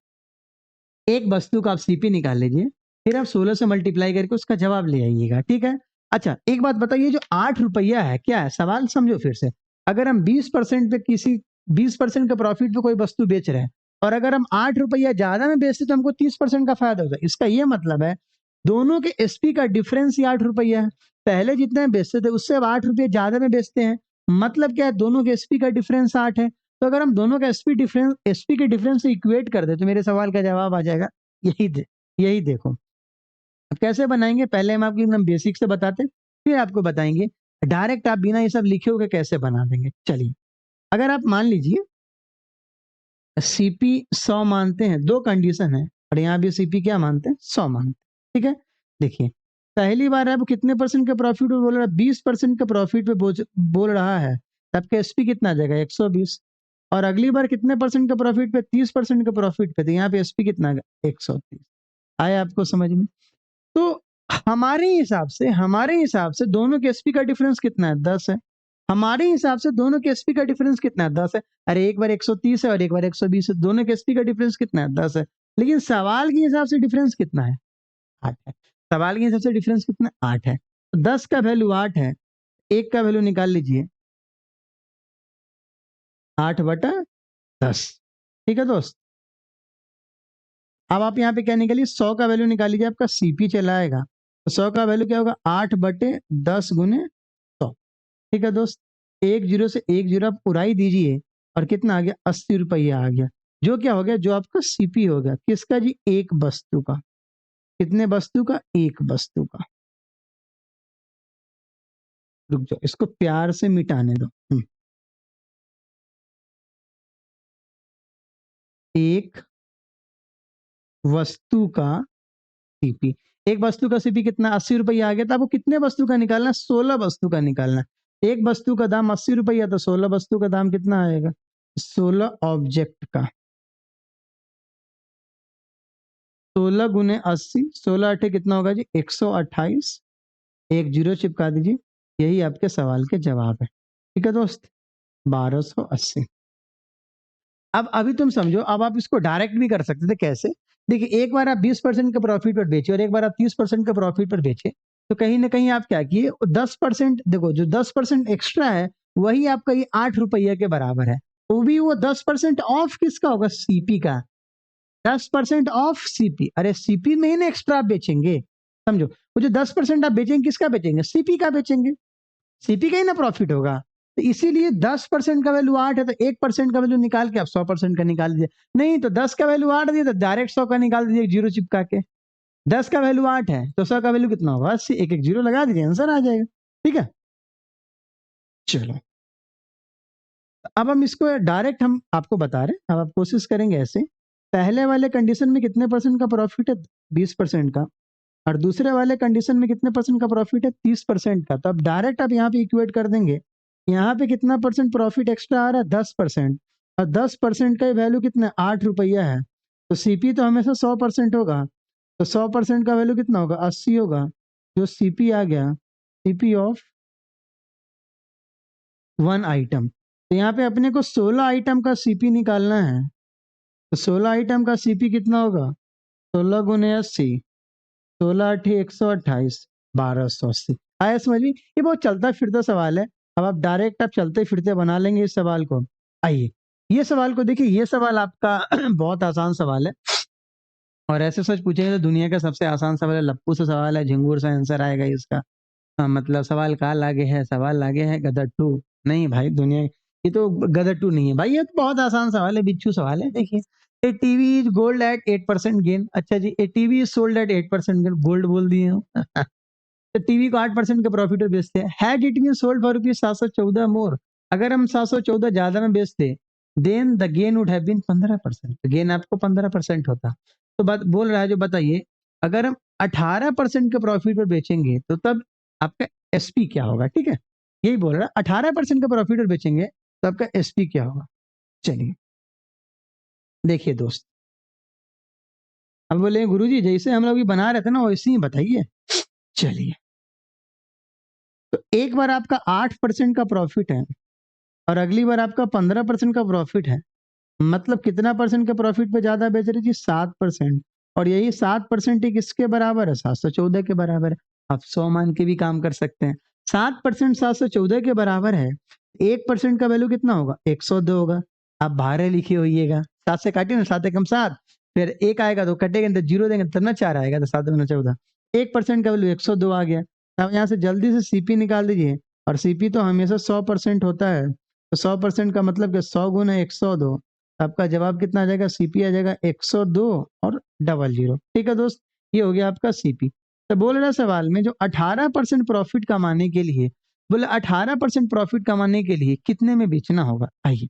एक वस्तु का आप सीपी निकाल लीजिए, फिर आप 16 से मल्टीप्लाई करके उसका जवाब ले आइएगा, ठीक है? अच्छा, एक बात बताइए जो 8 रुपया है, क्या है? सवाल समझो फिर से। अगर हम 20% पे किसी 20% के प्रॉफिट पे कोई वस्तु बेच रहे हैं और अगर हम 8 रुपया ज़्यादा में बेचते तो हमको 30% का फायदा होता है। इसका ये मतलब है, दोनों के एसपी का डिफरेंस ही 8 रुपया है। पहले जितने में बेचते थे उससे अब 8 रुपये ज़्यादा में बेचते हैं। मतलब क्या है? दोनों के एसपी का डिफरेंस 8 है। तो अगर हम दोनों का एसपी के डिफरेंस से इक्वेट कर दें तो मेरे सवाल का जवाब आ जाएगा यही दे यही देखो। अब कैसे बनाएँगे? पहले हम आपको एकदम बेसिक से बताते हैं, फिर आपको बताएँगे डायरेक्ट आप बिना ये सब लिखे हुए कैसे बना देंगे। चलिए, अगर आप मान लीजिए सीपी 100 मानते हैं, 2 कंडीशन है और यहाँ भी सीपी क्या मानते हैं? 100 मानते हैं। ठीक है? देखिए, पहली बार आप कितने परसेंट का प्रॉफिट पे बोल रहा है? 20% का प्रॉफिट पे बोल रहा है, तो आपका एसपी कितना आ जाएगा? 120 और अगली बार कितने परसेंट का प्रॉफिट पे? 30% का प्रॉफिट पे, तो यहाँ पे एसपी कितना आ गया? 130। आया आपको समझ में? तो हमारे हिसाब से दोनों के एसपी का डिफरेंस कितना है? 10 है। हमारे हिसाब से दोनों के एसपी का डिफरेंस कितना है? 10 है। अरे एक बार 130 है और एक बार 120 है, दोनों के एसपी का डिफरेंस कितना है? 10 है। लेकिन सवाल के हिसाब से डिफरेंस कितना है? 8 है। सवाल के हिसाब से डिफरेंस कितना है? 8 है। तो 10 का वैल्यू 8 है, 1 का वैल्यू निकाल लीजिए, 8/10। ठीक है दोस्त? अब आप यहाँ पे क्या निकालिए? 100 का वैल्यू निकाल लीजिए, आपका सीपी चला आएगा। तो 100 का वैल्यू क्या होगा? 8/10 गुने 100। ठीक है दोस्त? 1 जीरो से 1 जीरो आप उड़ाई दीजिए और कितना आ गया? 80 रुपया आ गया। जो क्या हो गया? जो आपका सीपी हो गया। किसका जी? एक वस्तु का। कितने वस्तु का? एक वस्तु का। रुक जाओ, इसको प्यार से मिटाने दो। एक वस्तु का सीपी। एक वस्तु का सीपी कितना? 80 रुपया आ गया। तो आपको कितने वस्तु का निकालना है? 16 वस्तु का निकालना है। एक वस्तु का दाम 80 रुपया, तो 16 वस्तु का दाम कितना आएगा? 16 ऑब्जेक्ट का। 16 गुने 80, 16 अठे कितना होगा जी? 128। एक जीरो चिपका दीजिए। यही आपके सवाल के जवाब है। ठीक है दोस्त? 1280। अब अभी तुम समझो, अब आप इसको डायरेक्ट भी कर सकते थे। कैसे? देखिए, एक बार आप 20% के प्रॉफिट पर बेचे और एक बार आप 30% के प्रॉफिट पर बेचे, तो कहीं ना कहीं आप क्या किए? 10%, देखो जो 10% एक्स्ट्रा है वही आपका ये 8 रुपये के बराबर है। वो भी वो 10% ऑफ किसका होगा? सीपी का। 10% ऑफ सीपी। अरे सीपी में ही ना एक्स्ट्रा आप बेचेंगे। समझो, वो जो 10% आप बेचेंगे किसका बेचेंगे? सीपी का बेचेंगे। सीपी का ही ना प्रॉफिट होगा। तो इसीलिए 10% का वैल्यू 8 है तो 1% का वैल्यू निकाल के आप 100% का निकाल दीजिए। नहीं तो 10 का वैल्यू 8 दिए तो डायरेक्ट 100 का निकाल दीजिए जीरो चिपका के। 10 का वैल्यू 8 है तो 100 का वैल्यू कितना होगा? 80। एक एक जीरो लगा दीजिए, आंसर आ जाएगा। ठीक है? चलो अब हम इसको डायरेक्ट हम आपको बता रहे हैं, अब आप कोशिश करेंगे ऐसे, पहले वाले कंडीशन में कितने परसेंट का प्रॉफिट है, 20% का, और दूसरे वाले कंडीशन में कितने परसेंट का प्रॉफिट है, 30% का। तो अब डायरेक्ट आप यहाँ पे इक्वेट कर देंगे, यहाँ पे कितना परसेंट प्रॉफिट एक्स्ट्रा आ रहा है, 10%, और 10% का वैल्यू कितना, 8 रुपया है। तो सीपी तो हमेशा 100% होगा, तो 100% का वैल्यू कितना होगा, 80 होगा। जो सीपी आ गया, सीपी ऑफ 1 आइटम। तो यहाँ पे अपने को 16 आइटम का सीपी निकालना है। तो 16 आइटम का सीपी कितना होगा, 16 × 80, 16 × 8 = 128, 1280। आया समझ में? ये बहुत चलता फिरता सवाल है। अब आप डायरेक्ट आप चलते फिरते बना लेंगे इस सवाल को। आइए ये सवाल को देखिए, ये सवाल आपका बहुत आसान सवाल है, और ऐसे सच पूछेंगे तो दुनिया का सबसे आसान सवाल है, लप्पू से सवाल है, झिंगूर से आंसर आएगा इसका। हाँ, मतलब सवाल का लागे है, सवाल लागे है गदर टू। नहीं भाई, दुनिया ये तो गदर टू नहीं है भाई, ये तो बहुत आसान सवाल है, बिच्छू सवाल है। देखिए, a TV is gold at 8% gain. अच्छा जी, a TV is sold at 8% gain, gold बोल दिए हो। तो टीवी को 8% के प्रॉफिट में बेचते हैं। Had it been sold for rupees 714 more, अगर हम 714 ज्यादा में बेचते, then the gain would have been 15%, तो गेन आपको 15% होता। तो बात बोल रहा है जो, बताइए अगर हम 18% के प्रॉफिट पर बेचेंगे तो तब आपका एसपी क्या होगा। ठीक है, यही बोल रहा है, 18% का प्रॉफिट पर बेचेंगे तो आपका एसपी क्या होगा। चलिए देखिए दोस्त, अब बोले गुरुजी जैसे हम लोग भी बना रहे थे ना वैसे ही बताइए। चलिए, तो एक बार आपका 8% का प्रॉफिट है और अगली बार आपका 15% का प्रॉफिट है, मतलब कितना परसेंट के प्रॉफिट पे ज्यादा बेच रही थी, 7%। और यही 7% ही किसके बराबर है, 714 के बराबर है। आप 100 मान के भी काम कर सकते हैं। 7% 714 के बराबर है, 1% का वैल्यू कितना होगा, 102 होगा। आप बाहर लिखे होइएगा, 7 से काटिए ना, 7 एकम 7, फिर एक आएगा तो कटेगा, तो जीरो देंगे तब ना 4 आएगा, तो 7×14, 1% का वैल्यू 102 आ गया। अब यहाँ से जल्दी से सीपी निकाल दीजिए, और सीपी तो हमेशा 100% होता है, तो 100% का मतलब कि 100 × 102, आपका जवाब कितना आ जाएगा, सीपी आ जाएगा 102 और 00। ठीक है दोस्त, ये हो गया आपका सीपी। तो बोल रहा सवाल में जो 18% प्रॉफिट कमाने के लिए, बोले 18% प्रॉफिट कमाने के लिए कितने में बेचना होगा। आइए,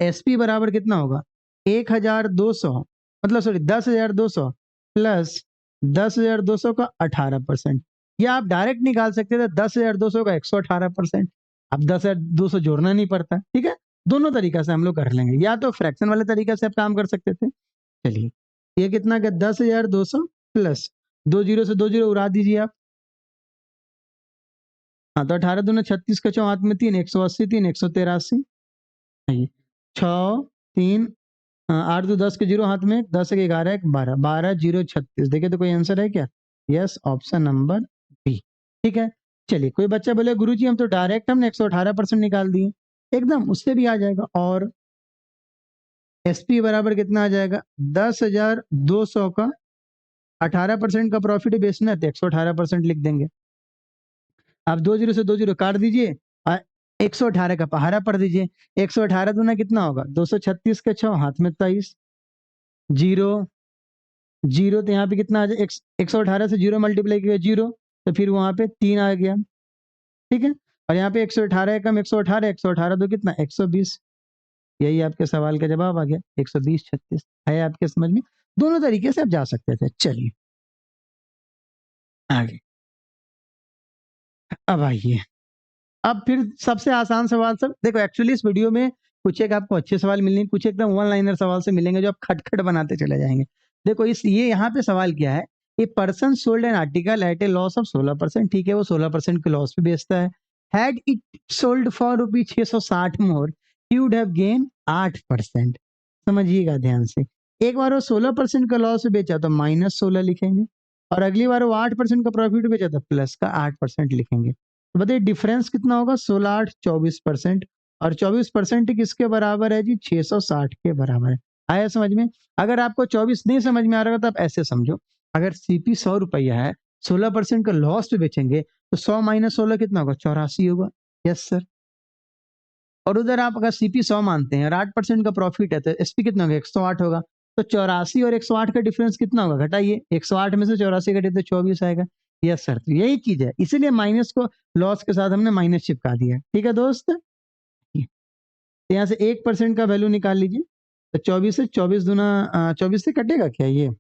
एसपी बराबर कितना होगा, 1200, मतलब सॉरी 10,200 प्लस 10,200 का 18%, या आप डायरेक्ट निकाल सकते थे 10,200 का 118%। अब 10,200 जोड़ना नहीं पड़ता। ठीक है, दोनों तरीका से हम लोग कर लेंगे, या तो फ्रैक्शन वाले तरीके से आप काम कर सकते थे। चलिए, ये कितना का 10,200 प्लस 2 जीरो से 2 जीरो उड़ा दीजिए आप। हाँ, तो 18×2 = 36 का 4 हाथ में 3, 180, 3 183, 6 3 8×2 = 10 के 0 हाथ में, 10 के 11 1 12, 12 0 36। देखिए तो कोई आंसर है क्या, यस, ऑप्शन नंबर बी। ठीक है, चलिए कोई बच्चा बोले गुरुजी हम तो डायरेक्ट हमने 118% निकाल दिए, एकदम उससे भी आ जाएगा। और एसपी बराबर कितना आ जाएगा, 10,200 का 18% का प्रॉफिट बेचना है तो 118% लिख देंगे। आप 2 जीरो से 2 जीरो काट दीजिए, 118 का पहाड़ा पढ़ दीजिए। 118 दूना कितना होगा, 236 के 6 हाथ में 23, जीरो जीरो, तो यहाँ पे कितना आ जाए, 118 से जीरो मल्टीप्लाई किया जीरो, तो फिर वहां पे 3 आ गया। ठीक है, और यहाँ पे 118 कम 118, 118 दो कितना, 120। यही आपके सवाल का जवाब आ गया, 120 36। है आपके समझ में? दोनों तरीके से आप जा सकते थे। चलिए आगे, अब आइए, अब फिर सबसे आसान सवाल सब देखो, एक्चुअली इस वीडियो में कुछ एक आपको अच्छे सवाल मिलेंगे, कुछ एकदम वन लाइनर सवाल से मिलेंगे जो आप खटखट बनाते चले जाएंगे। देखो इस ये यहाँ पे सवाल क्या है, a person sold an article at a loss of 16%। ठीक है, वो 16% के लॉस पे बेचता है। Had it sold for rupees 660 more, he would have gain 8%। समझिएगा ध्यान से, एक बार वो 16% का लॉस बेचा तो -16 लिखेंगे, और अगली बार वो 8% का प्रॉफिट बेचा तो प्लस का 8% लिखेंगे। तो बताइए डिफरेंस कितना होगा, 16 8 24%, और 24% किसके बराबर है जी, 660 के बराबर है। आया समझ में? अगर आपको 24 नहीं समझ में आ रहा तो आप ऐसे समझो, अगर सीपी 100 रुपया है, 16% का लॉस पे बेचेंगे तो 100 - 16 कितना होगा, 84 होगा। Yes sir. और उधर आप अगर सीपी 100 मानते हैं और 8% का प्रॉफिट है तो एसपी कितना होगा, 108 होगा। तो 84 और 108 का डिफरेंस कितना होगा, घटाइए, 108 में से 84 घटे तो 24 आएगा। यस सर, तो यही चीज है, इसीलिए माइनस को लॉस के साथ हमने माइनस चिपका दिया। ठीक है दोस्त। तो यहाँ से 1% का वैल्यू निकाल लीजिए। तो 24 से 24 दूना 24 से कटेगा क्या ये?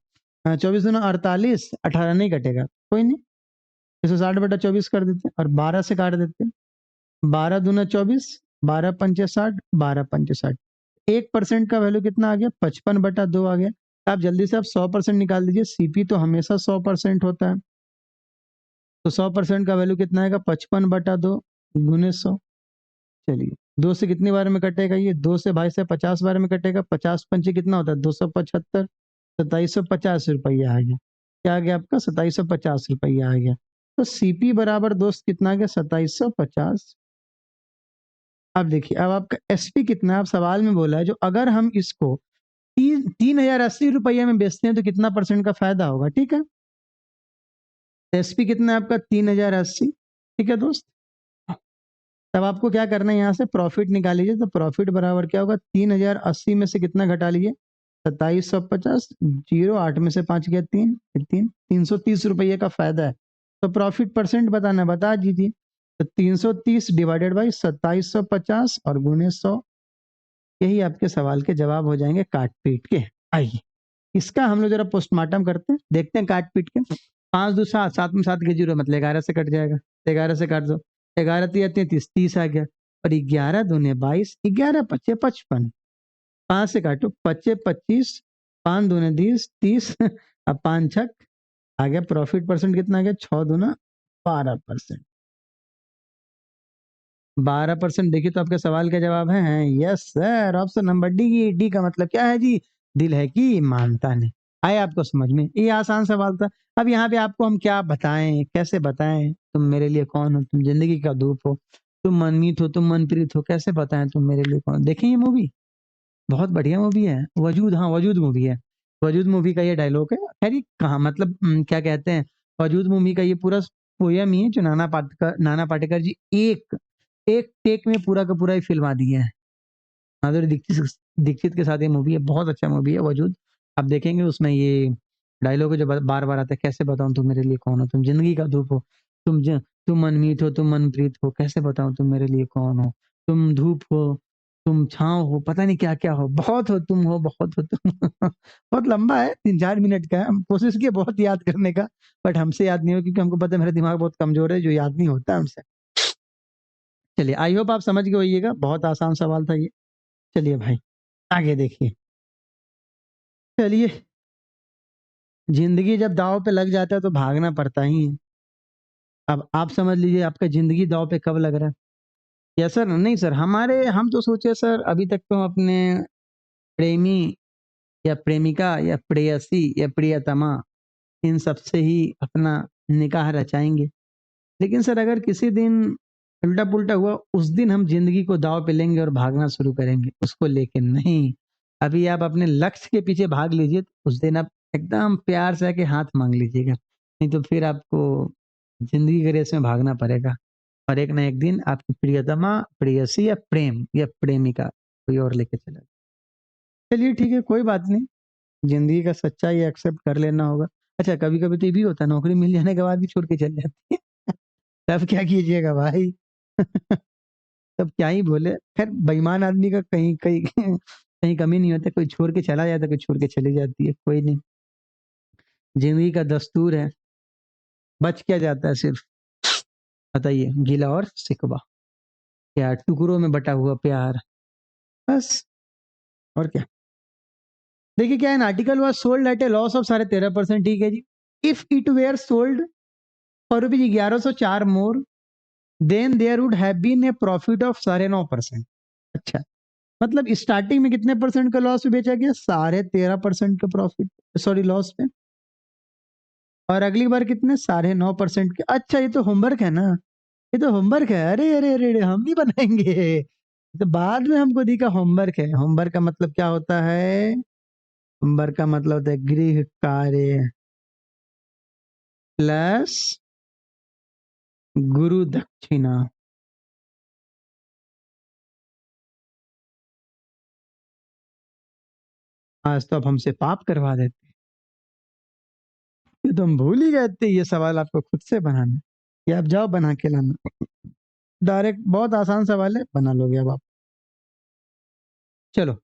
24 दूना 48, 18 नहीं कटेगा, कोई नहीं, 160/24 कर देते हैं और 12 से काट देते हैं। 12 दूना 24, 12 पंचे 60, 12 पंचे 60। 1% का वैल्यू कितना आ गया? 55/2 आ गया। आप जल्दी से आप 100% निकाल दीजिए। सीपी तो हमेशा 100% होता है, तो 100% का वैल्यू कितना आएगा? 55/2 गुने 100। चलिए, 2 से कितनी बार में कटेगा ये? 2 से भाई से 50 बार में कटेगा। 50 पंचे कितना होता है? 275, 2750 रुपया आ गया। क्या आ गया आपका? 2750 रुपया आ गया। तो सीपी बराबर दोस्त कितना आ गया? 2750। अब देखिए, अब आपका एसपी कितना है? आप सवाल में बोला है जो अगर हम इसको 3080 रुपये में बेचते हैं तो कितना परसेंट का फायदा होगा, ठीक है? एसपी कितना है आपका? 3080, ठीक है दोस्त। तब आपको क्या करना है, यहाँ से प्रॉफिट निकाल लीजिए। तो प्रॉफिट बराबर क्या होगा? 3080 में से कितना घटा लीजिए? 2750, 08 में से 5 गया 3, 330 रुपये का फायदा है। तो प्रॉफिट परसेंट बताना, बता दीजिए। तो 330 डिवाइडेड बाई 2750 और गुने 100, यही आपके सवाल के जवाब हो जाएंगे काट पीट के। आइए इसका हम लोग जरा पोस्टमार्टम करते हैं, देखते हैं काट पीट के। 5 2 7, 7 में 7 के जीरो मतलब 11 से कट जाएगा। 11 से काट दो, 11 3 33, 30 आ गया। और 11 दूने 22, 11 पचे 55। 5 से काटो, पचे 25, 5 दूने 30, 30 अब 5 छक आ गया। प्रॉफिट परसेंट कितना आ गया? 6 दूना 12%। 12%। देखिए तो आपके सवाल का जवाब है yes sir, option number D. D का मतलब क्या है जी? दिल है कि मानता नहीं। आए आपको समझ में? ये आसान सवाल था। अब यहाँ पे आपको हम क्या बताएं, कैसे बताएं? तुम मेरे लिए कौन हो? तुम जिंदगी का धूप हो, तुम मनमीत हो, तुम मनप्रीत हो, कैसे बताएं तुम मेरे लिए कौन? देखें ये मूवी, बहुत बढ़िया मूवी है वजूद। हाँ वजूद मूवी है। वजूद मूवी का ये डायलॉग है। खैर ये कहाँ मतलब क्या कहते हैं, वजूद मूवी का ये पूरा पोयम ही है जो नाना पाटेकर जी एक एक टेक में पूरा का पूरा ही फिल्मा दिए हैं। माधुरी दीक्षित के साथ ये मूवी है, बहुत अच्छा मूवी है वजूद। आप देखेंगे उसमें ये डायलॉग है जो बार बार आता है, कैसे बताऊं तुम मेरे लिए कौन हो? तुम जिंदगी का धूप हो, तुम मनमीत हो, तुम मनप्रीत हो, कैसे बताऊं तुम मेरे लिए कौन हो? तुम धूप हो, तुम छांव हो, पता नहीं क्या क्या हो, बहुत हो, बहुत हो तुम बहुत लंबा है, 3 4 मिनट का है। हम कोशिश किए बहुत याद करने का, बट हमसे याद नहीं हो, क्योंकि हमको पता है मेरा दिमाग बहुत कमजोर है, जो याद नहीं होता हमसे। चलिए, आई होप आप समझ गए होइएगा, बहुत आसान सवाल था ये। चलिए भाई आगे देखिए। चलिए, जिंदगी जब दांव पे लग जाता है तो भागना पड़ता ही है। अब आप समझ लीजिए आपका जिंदगी दांव पे कब लग रहा है। या सर नहीं सर, हम तो सोचे सर अभी तक तो हम अपने प्रेमी या प्रेमिका या प्रेयसी या प्रियतमा इन सब से ही अपना निकाह रचाएंगे। लेकिन सर अगर किसी दिन उल्टा पुल्टा हुआ, उस दिन हम जिंदगी को दांव पे लेंगे और भागना शुरू करेंगे उसको लेके नहीं। अभी आप अपने लक्ष्य के पीछे भाग लीजिए, तो उस दिन आप एकदम प्यार से आके हाथ मांग लीजिएगा, नहीं तो फिर आपको जिंदगी के रेस में भागना पड़ेगा। और एक ना एक दिन आपकी प्रियतमा, प्रेयसी या प्रेम या प्रेमिका कोई और लेके चला। चलिए ठीक है, कोई बात नहीं, जिंदगी का सच्चाई एक्सेप्ट कर लेना होगा। अच्छा कभी कभी तो ये भी होता है, नौकरी मिल जाने के बाद भी छोड़ के चल जाती है तब क्या कीजिएगा भाई तब क्या ही बोले। खैर बेईमान आदमी का कहीं कहीं कहीं कमी नहीं होता, कोई छोड़ के चला जाता, कोई छोड़ के चली जाती है, कोई नहीं, जिंदगी का दस्तूर है। बच क्या जाता है सिर्फ, बताइए, गीला और शिकवा, क्या टुकड़ों में बटा हुआ प्यार, बस। और क्या? देखिए क्या है, article was sold at a loss of 13.5%, ठीक है जी। If it were sold for rupees 1104 more, then there would have been a profit of 9.5%। अच्छा, मतलब स्टार्टिंग में कितने परसेंट का लॉस में बेचा गया? 13.5% का प्रॉफिट, सॉरी लॉस पे। और अगली बार कितने? 9.5% के। अच्छा ये तो होमवर्क है ना, ये तो होमवर्क है। अरे अरे अरे अरे, हम भी बनाएंगे तो बाद में हमको दिखा होमवर्क है। होमवर्क का मतलब क्या होता है? होमवर्क का मतलब होता है गृह कार्य प्लस गुरु दक्षिणा। आज तो अब हमसे पाप करवा देते, ये तो हम भूल ही गए थे ये सवाल आपको खुद से बनाना। ये आप जाओ बना के लाना, डायरेक्ट, बहुत आसान सवाल है, बना लोगे अब आप। चलो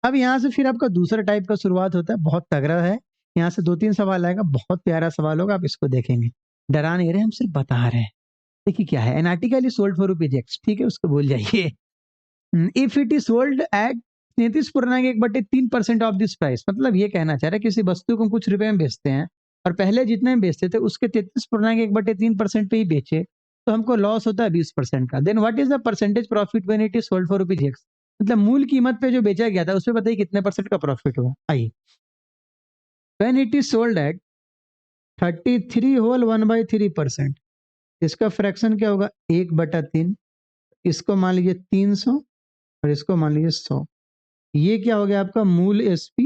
अब यहाँ से फिर आपका दूसरा टाइप का शुरुआत होता है, बहुत तगड़ा है। यहाँ से 2-3 सवाल आएगा, बहुत प्यारा सवाल होगा, आप इसको देखेंगे। डरा नहीं रहे, हम सिर्फ बता रहे हैं। देखिए क्या है, N article is sold for rupees x, ठीक है, उसको भूल जाइए। If it is sold eight 33.1/3% of this price, मतलब ये कहना चाह रहा है किसी वस्तु को हम कुछ रुपए में बेचते हैं और पहले जितने में बेचते थे उसके 33.1/3% पे ही बेचे, तो हमको लॉस होता है 20% का। Then what is the percentage profit when it is sold for rupees x, मतलब मूल कीमत पे जो बेचा गया था उस पे बताइए कितने परसेंट का प्रॉफिट हुआ। आइए, when it is sold at 33 whole 1/3%, इसका फ्रैक्शन क्या होगा, 1/3। इसको मान लीजिए 300 और इसको मान लीजिए 100। ये क्या हो गया आपका मूल एसपी,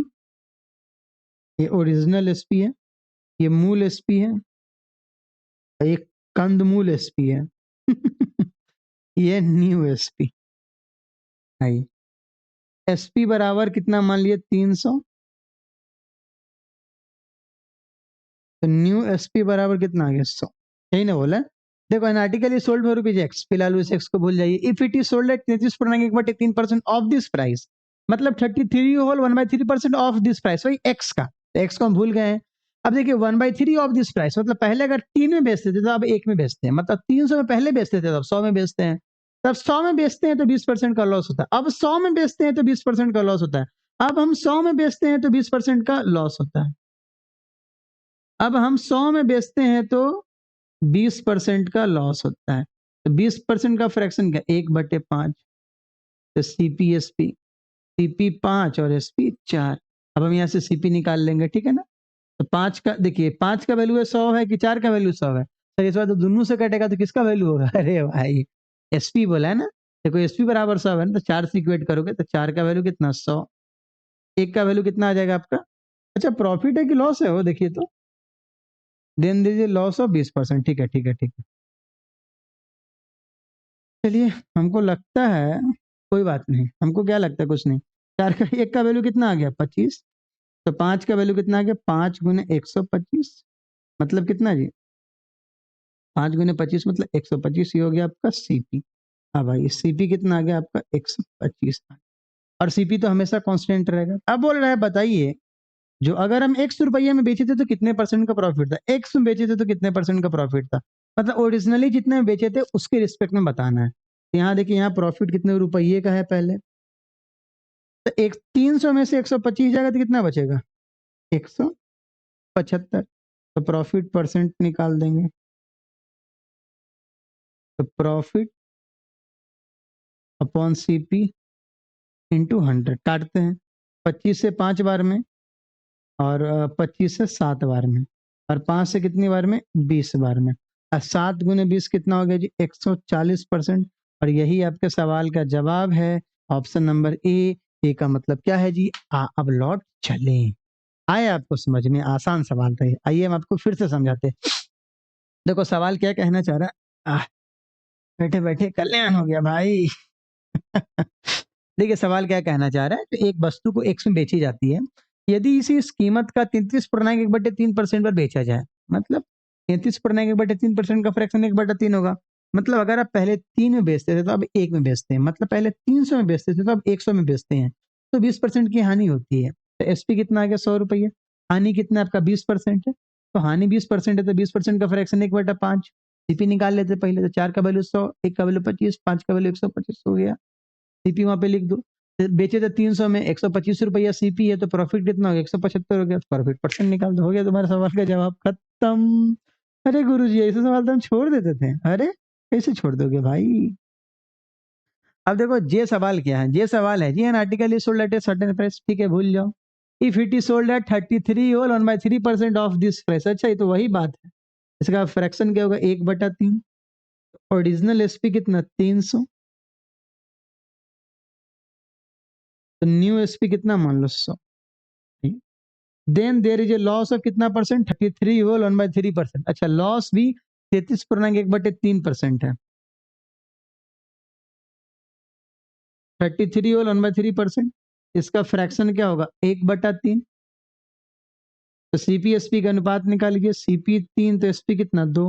ये ओरिजिनल एसपी है, ये मूल एसपी है, ये कंदमूल एसपी है। ये न्यू एसपी। आइए, एसपी बराबर कितना मान लिए 300, तो न्यू एसपी बराबर कितना आ गया 100। यही ना बोला, देखो N article is sold for rupees x, फिलहाल उस एक्स को भूल जाइए। If it is sold eight 33.1/3% of this price, मतलब 33 होल 1/3% ऑफ दिस प्राइस, वही एक्स का, तो एक्स को हम भूल गए हैं। अब देखिए 1/3 ऑफ दिस प्राइस, मतलब पहले अगर 3 में बेचते थे तो अब 1 में बेचते हैं, मतलब 300 में पहले बेचते थे तो अब 100 में बेचते हैं, तब 100 में बेचते हैं तो 20% का लॉस होता है, अब 100 में बेचते हैं तो 20% का लॉस होता है, अब हम 100 में बेचते हैं तो 20% का लॉस होता है, अब हम 100 में बेचते हैं तो 20% का लॉस होता है। तो 20% का फ्रैक्शन क्या, 1/5। तो सीपी 5 और एसपी 4। अब हम यहाँ से सीपी निकाल लेंगे, ठीक है ना। तो 5 का देखिए, 5 का वैल्यू है 100 है कि 4 का वैल्यू 100 है, सर इस बार तो दोनों से कटेगा तो किसका वैल्यू होगा। अरे भाई, एसपी बोला है ना, देखो एसपी बराबर 100 है ना, तो 4 से इक्वेट करोगे तो 4 का वैल्यू कितना 100, 1 का वैल्यू कितना आ जाएगा आपका। अच्छा, प्रॉफिट है कि लॉस है वो देखिए तो, देन दीजिए लॉस ऑफ 20%, ठीक है ठीक है ठीक है। चलिए, हमको लगता है कोई बात नहीं, हमको क्या लगता है कुछ नहीं। 4 का 1 का वैल्यू कितना आ गया 25, तो 5 का वैल्यू कितना आ गया 5 गुने 125, मतलब कितना जी 5 गुने 25 मतलब 125, ये हो गया आपका सीपी। हाँ भाई, सीपी कितना आ गया आपका 125, और सीपी तो हमेशा कांस्टेंट रहेगा। अब बोल रहा है बताइए, जो अगर हम 100 रुपये में बेचे थे तो कितने परसेंट का प्रॉफिट था, 100 में बेचे थे तो कितने परसेंट का प्रॉफिट था, मतलब ओरिजिनली जितने में बेचे थे उसके रिस्पेक्ट में बताना है। तो यहाँ देखिए, यहाँ प्रॉफिट कितने रुपये का है पहले, तो एक 300 में से 125 जाएगा तो कितना बचेगा 175, तो प्रॉफिट परसेंट निकाल देंगे, तो प्रॉफिट अपॉन सीपी इंटू 100, काटते हैं 25 से 5 बार में, और 25 से 7 बार में, और 5 से कितनी बार में 20 बार में, और 7 गुने 20 कितना हो गया जी 140%। और यही आपके सवाल का जवाब है, ऑप्शन नंबर ए का मतलब क्या है जी, अब लौट चले। आए आपको समझ में, आसान सवाल था ये। आइए हम आपको फिर से समझाते। देखो सवाल क्या कहना चाह रहा है, बैठे बैठे कल्याण हो गया भाई। देखिए सवाल क्या कहना चाह रहा है, तो एक वस्तु को एक्स में बेची जाती है, यदि इसी इस कीमत का 33.1/3% पर बेचा जाए, मतलब 33.1/3% का फ्रैक्शन 1/3 होगा, मतलब अगर आप पहले 3 में बेचते थे तो अब 1 में बेचते हैं, मतलब पहले 300 में बेचते थे तो अब 100 में बेचते हैं, तो 20% की हानि होती है। तो एसपी कितना आ गया 100 रुपये, हानि कितना आपका 20% है, तो हानि 20% है तो 20% का फ्रैक्शन 1/5। सीपी निकाल लेते पहले, तो 4 का वैल्यू 100, 1 का वैल्यू 25, 5 का वैल्यू 125 हो गया, सीपी वहां पे लिख दो। बेचे थे 300 में, 125 रुपया सीपी है, तो प्रॉफिट कितना हो गया 175 हो गया, प्रॉफिट परसेंट निकाल दो, हो गया तुम्हारे सवाल का जवाब खत्म। अरे गुरुजी, ऐसे सवाल तो हम छोड़ देते थे, अरे कैसे छोड़ दोगे भाई। अब देखो जे सवाल क्या है, जे सवाल है जी an article is sold at a certain price, ठीक है भूल जाओ। If it is sold at 33 whole 1/3% of this price, अच्छा ये तो वही बात है, इसका फ्रैक्शन क्या होगा 1/3, ओरिजिनल एसपी कितना 300, तो न्यू एसपी कितना मान लो 100, then there is a loss of कितना परसेंट 33 होल 1/3%, अच्छा लॉस भी 33.1/3% है, 33 होल 1/3%, इसका फ्रैक्शन क्या होगा 1/3, तो सीपी एसपी का अनुपात निकालिए, सीपी 3 तो एसपी कितना 2।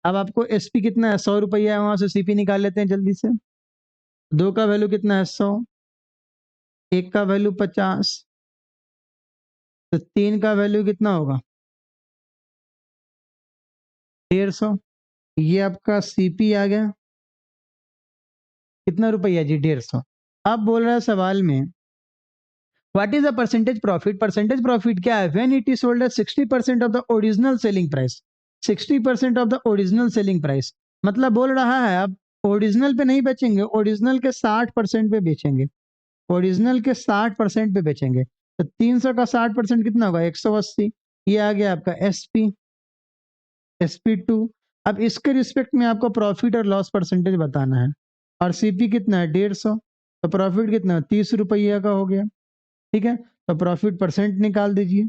अब आपको एसपी कितना है 100 रुपया है, वहां से सीपी निकाल लेते हैं जल्दी से, 2 का वैल्यू कितना है 100, 1 का वैल्यू 50, तो 3 का वैल्यू कितना होगा 150। ये आपका सीपी आ गया, कितना रुपया जी 150। अब बोल रहा है सवाल में what is the percentage profit, percentage profit क्या है when it is sold eight 60% of the original selling price, 60% of the original selling price, मतलब बोल रहा है आप ओरिजिनल पे नहीं बेचेंगे, ओरिजिनल के 60% पे बेचेंगे, ओरिजिनल के 60% पे बेचेंगे, तो 300 का 60% कितना होगा 180। ये आ गया आपका एसपी, SP2। अब इसके रिस्पेक्ट में आपको प्रॉफिट और लॉस परसेंटेज बताना है, और सीपी कितना है 150, तो प्रॉफिट कितना है 30 रुपया का हो गया, ठीक है। तो प्रॉफिट परसेंट निकाल दीजिए,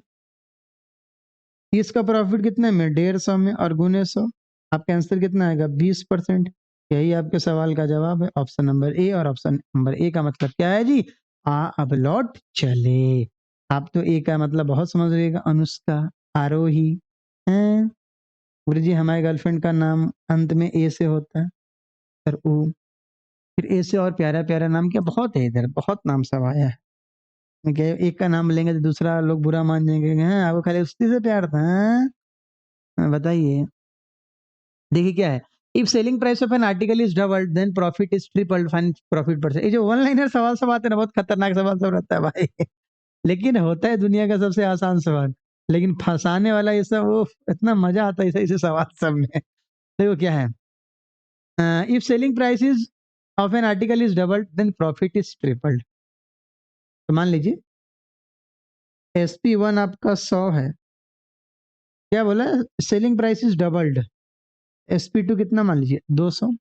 30 का प्रॉफिट कितने में 150 में, और गुने 100, आपका आंसर कितना आएगा 20%। यही आपके सवाल का जवाब है, ऑप्शन नंबर ए। और ऑप्शन नंबर ए का मतलब क्या है जी, अब लौट चले। आप तो ए का मतलब बहुत समझ रहिएगा, अनुष्का, आरोही हैं। गुरु जी हमारे गर्लफ्रेंड का नाम अंत में ए से होता है, सर ओ, फिर ए से और प्यारा प्यारा नाम क्या बहुत है, इधर बहुत नाम सब आया है। मैं क्या एक का नाम लेंगे तो दूसरा लोग बुरा मान जाएंगे, हैं आपको खाली उसी से प्यार था, हैं? बताइए, देखिए क्या है, if selling price of an article is doubled then profit is tripled, find profit percent. ये जो वन लाइनर सवाल सब आते हैं ना, बहुत खतरनाक सवाल सब रहता है भाई लेकिन होता है दुनिया का सबसे आसान सवाल, लेकिन फंसाने वाला ये सब वो इतना मजा आता है इसे सवाल सब में। देखो क्या है, if selling price is of an article is doubled then profit is tripled. तो मान लीजिए SP1 आपका 100 है, क्या बोला, selling price is doubled, SP2 कितना मान लीजिए 200,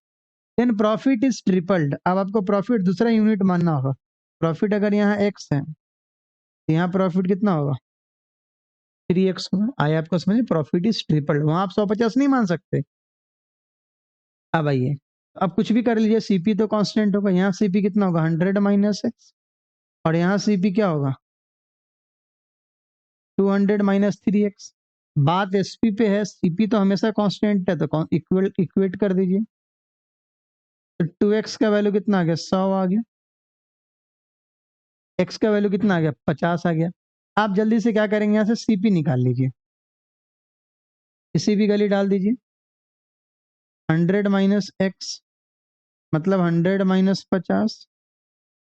देन प्रॉफिट इज ट्रिपल्ड। अब आपको प्रॉफिट दूसरा यूनिट मानना होगा, प्रॉफिट अगर यहाँ x है तो यहाँ प्रॉफिट कितना होगा 3x होगा। आए आपको समझे, प्रॉफिट इज ट्रिपल्ड, वहां आप 150 नहीं मान सकते। अब आइए, अब कुछ भी कर लीजिए, सीपी तो कांस्टेंट होगा, यहाँ सीपी कितना होगा 100 माइनस एक्स, और यहाँ सीपी क्या होगा 200 माइनस 3x। बात एसपी पे है, सीपी तो हमेशा कांस्टेंट है, तो इक्वेट कर दीजिए, तो 2x का वैल्यू कितना आ गया 100 आ गया, x का वैल्यू कितना आ गया 50 आ गया। आप जल्दी से क्या करेंगे, यहाँ से सीपी निकाल लीजिए, किसी भी गली डाल दीजिए, 100 माइनस एक्स मतलब 100 माइनस 50,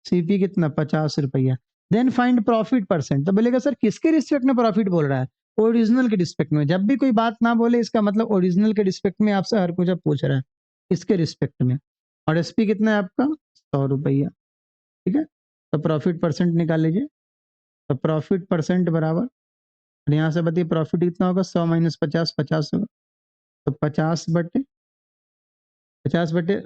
सीपी कितना 50 रुपया। देन फाइंड प्रॉफिट परसेंट, तो बोलेगा सर किसके रिस्पेक्ट में प्रॉफिट बोल रहा है, ओरिजिनल के रिस्पेक्ट में। जब भी कोई बात ना बोले इसका मतलब ओरिजिनल के रिस्पेक्ट में आपसे हर कुछ पूछ रहा है, इसके रिस्पेक्ट में। और एसपी कितना है आपका 100 रुपया, ठीक है। तो प्रॉफिट परसेंट निकाल लीजिए, तो प्रॉफिट परसेंट बराबर, और यहाँ से बताइए प्रॉफिट कितना होगा 100 माइनस 50, 50 होगा, तो 50 बटे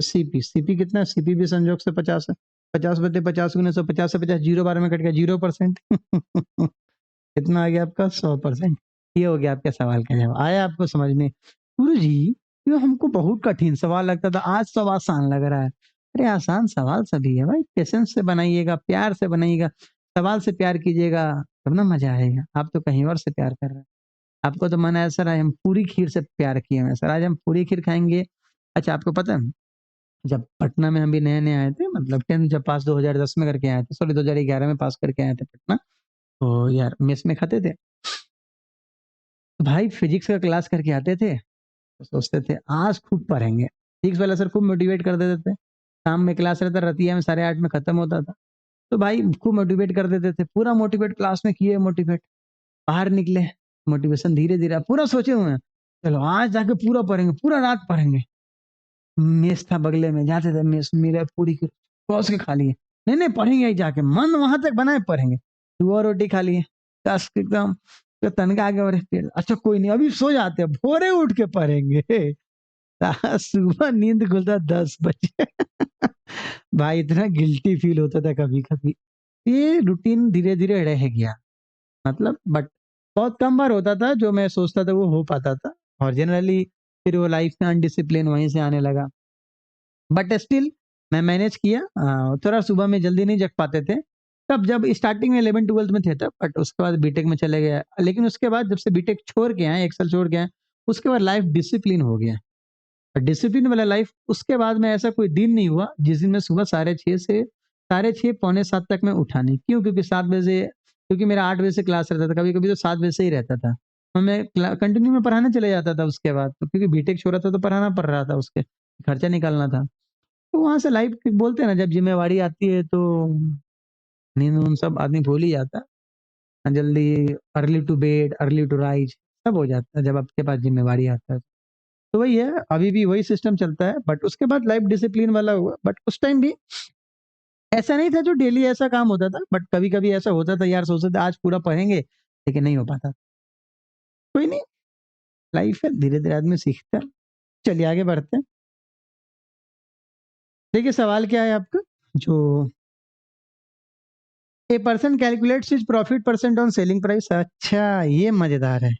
सीपी, सीपी कितना है, सीपी भी संजोग से 50 है, 50 बटे 50 गुने 100, 50 से 50 जीरो बार में कट गया 0%। कितना आ गया आपका 100%। ये हो गया आपके सवाल का जवाब, आया आपको समझ में। गुरु जी ये हमको बहुत कठिन सवाल लगता था, आज तो आसान लग रहा है। अरे आसान सवाल सभी है भाई, पेशेंस से बनाइएगा, प्यार से बनाइएगा, सवाल से प्यार कीजिएगा, तब ना मजा आएगा। आप तो कहीं और से प्यार कर रहे हैं, आपको तो मन है सर आज हम पूरी खीर से प्यार किए हैं सर, आज हम पूरी खीर खाएंगे। अच्छा आपको पता है, जब पटना में हम भी नए नए आए थे, मतलब 10th जब पास 2010 में करके आए थे, सॉरी 2011 में पास करके आए थे पटना, तो यार मेस में खाते थे, तो भाई फिजिक्स का क्लास करके आते थे, तो सोचते थे आज खूब पढ़ेंगे, फिजिक्स वाला सर खूब मोटिवेट कर देते थे, शाम में क्लास रहता, रतिया में 8:30 में खत्म होता था, तो भाई खूब मोटिवेट कर देते थे, पूरा मोटिवेट क्लास में किए मोटिवेट, बाहर निकले, मोटिवेशन धीरे धीरे पूरा सोचे हुए हैं, चलो आज जाके पूरा पढ़ेंगे, पूरा रात पढ़ेंगे। मेस था बगले में, जाते थे मेस, मेरा पूरी कौस के खा लिए, नहीं नहीं पढ़ेंगे ही जाके, मन वहां तक बनाए पढ़ेंगे, 2 रोटी खा लिए, कस के एकदम, तो तनका आ गया, और अच्छा कोई नहीं अभी सो जाते हैं, भोरे उठ के पढ़ेंगे। सुबह नींद खुलता 10 बजे। भाई इतना गिल्टी फील होता था कभी कभी, ये रूटीन धीरे धीरे रह गया, मतलब बट बहुत कम बार होता था जो मैं सोचता था वो हो पाता था, और जनरली फिर वो लाइफ में अनडिसिप्लिन वहीं से आने लगा, बट स्टिल मैं मैनेज किया। थोड़ा सुबह में जल्दी नहीं जग पाते थे तब, जब स्टार्टिंग में 11th 12th में थे तब, बट उसके बाद बीटेक में चले गया, लेकिन उसके बाद जब से बीटेक छोड़ के आए, एक्सेल छोड़ के आए, उसके बाद लाइफ डिसिप्लिन हो गया, डिसिप्लिन वाला लाइफ, उसके बाद में ऐसा कोई दिन नहीं हुआ जिस दिन मैं सुबह 6:30 से 6:30 पौने 7 तक मैं उठा नहीं। क्यों? क्योंकि 7 बजे से, क्योंकि मेरा 8 बजे से क्लास रहता था, कभी-कभी तो 7 बजे से ही रहता था। और मैं कंटिन्यू में पढ़ाने चले जाता था उसके बाद, तो क्योंकि बीटेक छोड़ा था तो पढ़ाना पड़ रहा था, उसके खर्चा निकालना था। तो वहाँ से लाइफ बोलते हैं ना, जब ज़िम्मेवारी आती है तो नींद-वींद सब आदमी भूल ही जाता है। जल्दी early to bed, early to rise सब हो जाता है जब आपके पास ज़िम्मेवारी आता है। तो वही है, अभी भी वही सिस्टम चलता है, बट उसके बाद लाइफ डिसिप्लिन वाला हुआ। बट उस टाइम भी ऐसा नहीं था जो डेली ऐसा काम होता था, बट कभी-कभी ऐसा होता था, यार सोचते थे आज पूरा पढ़ेंगे, लेकिन नहीं हो पाता। कोई नहीं, लाइफ है, धीरे-धीरे आदमी सीखता है। चलिए आगे बढ़ते हैं। देखिए सवाल क्या है आपका, जो a person calculates his profit percent on selling price. अच्छा, ये मजेदार है।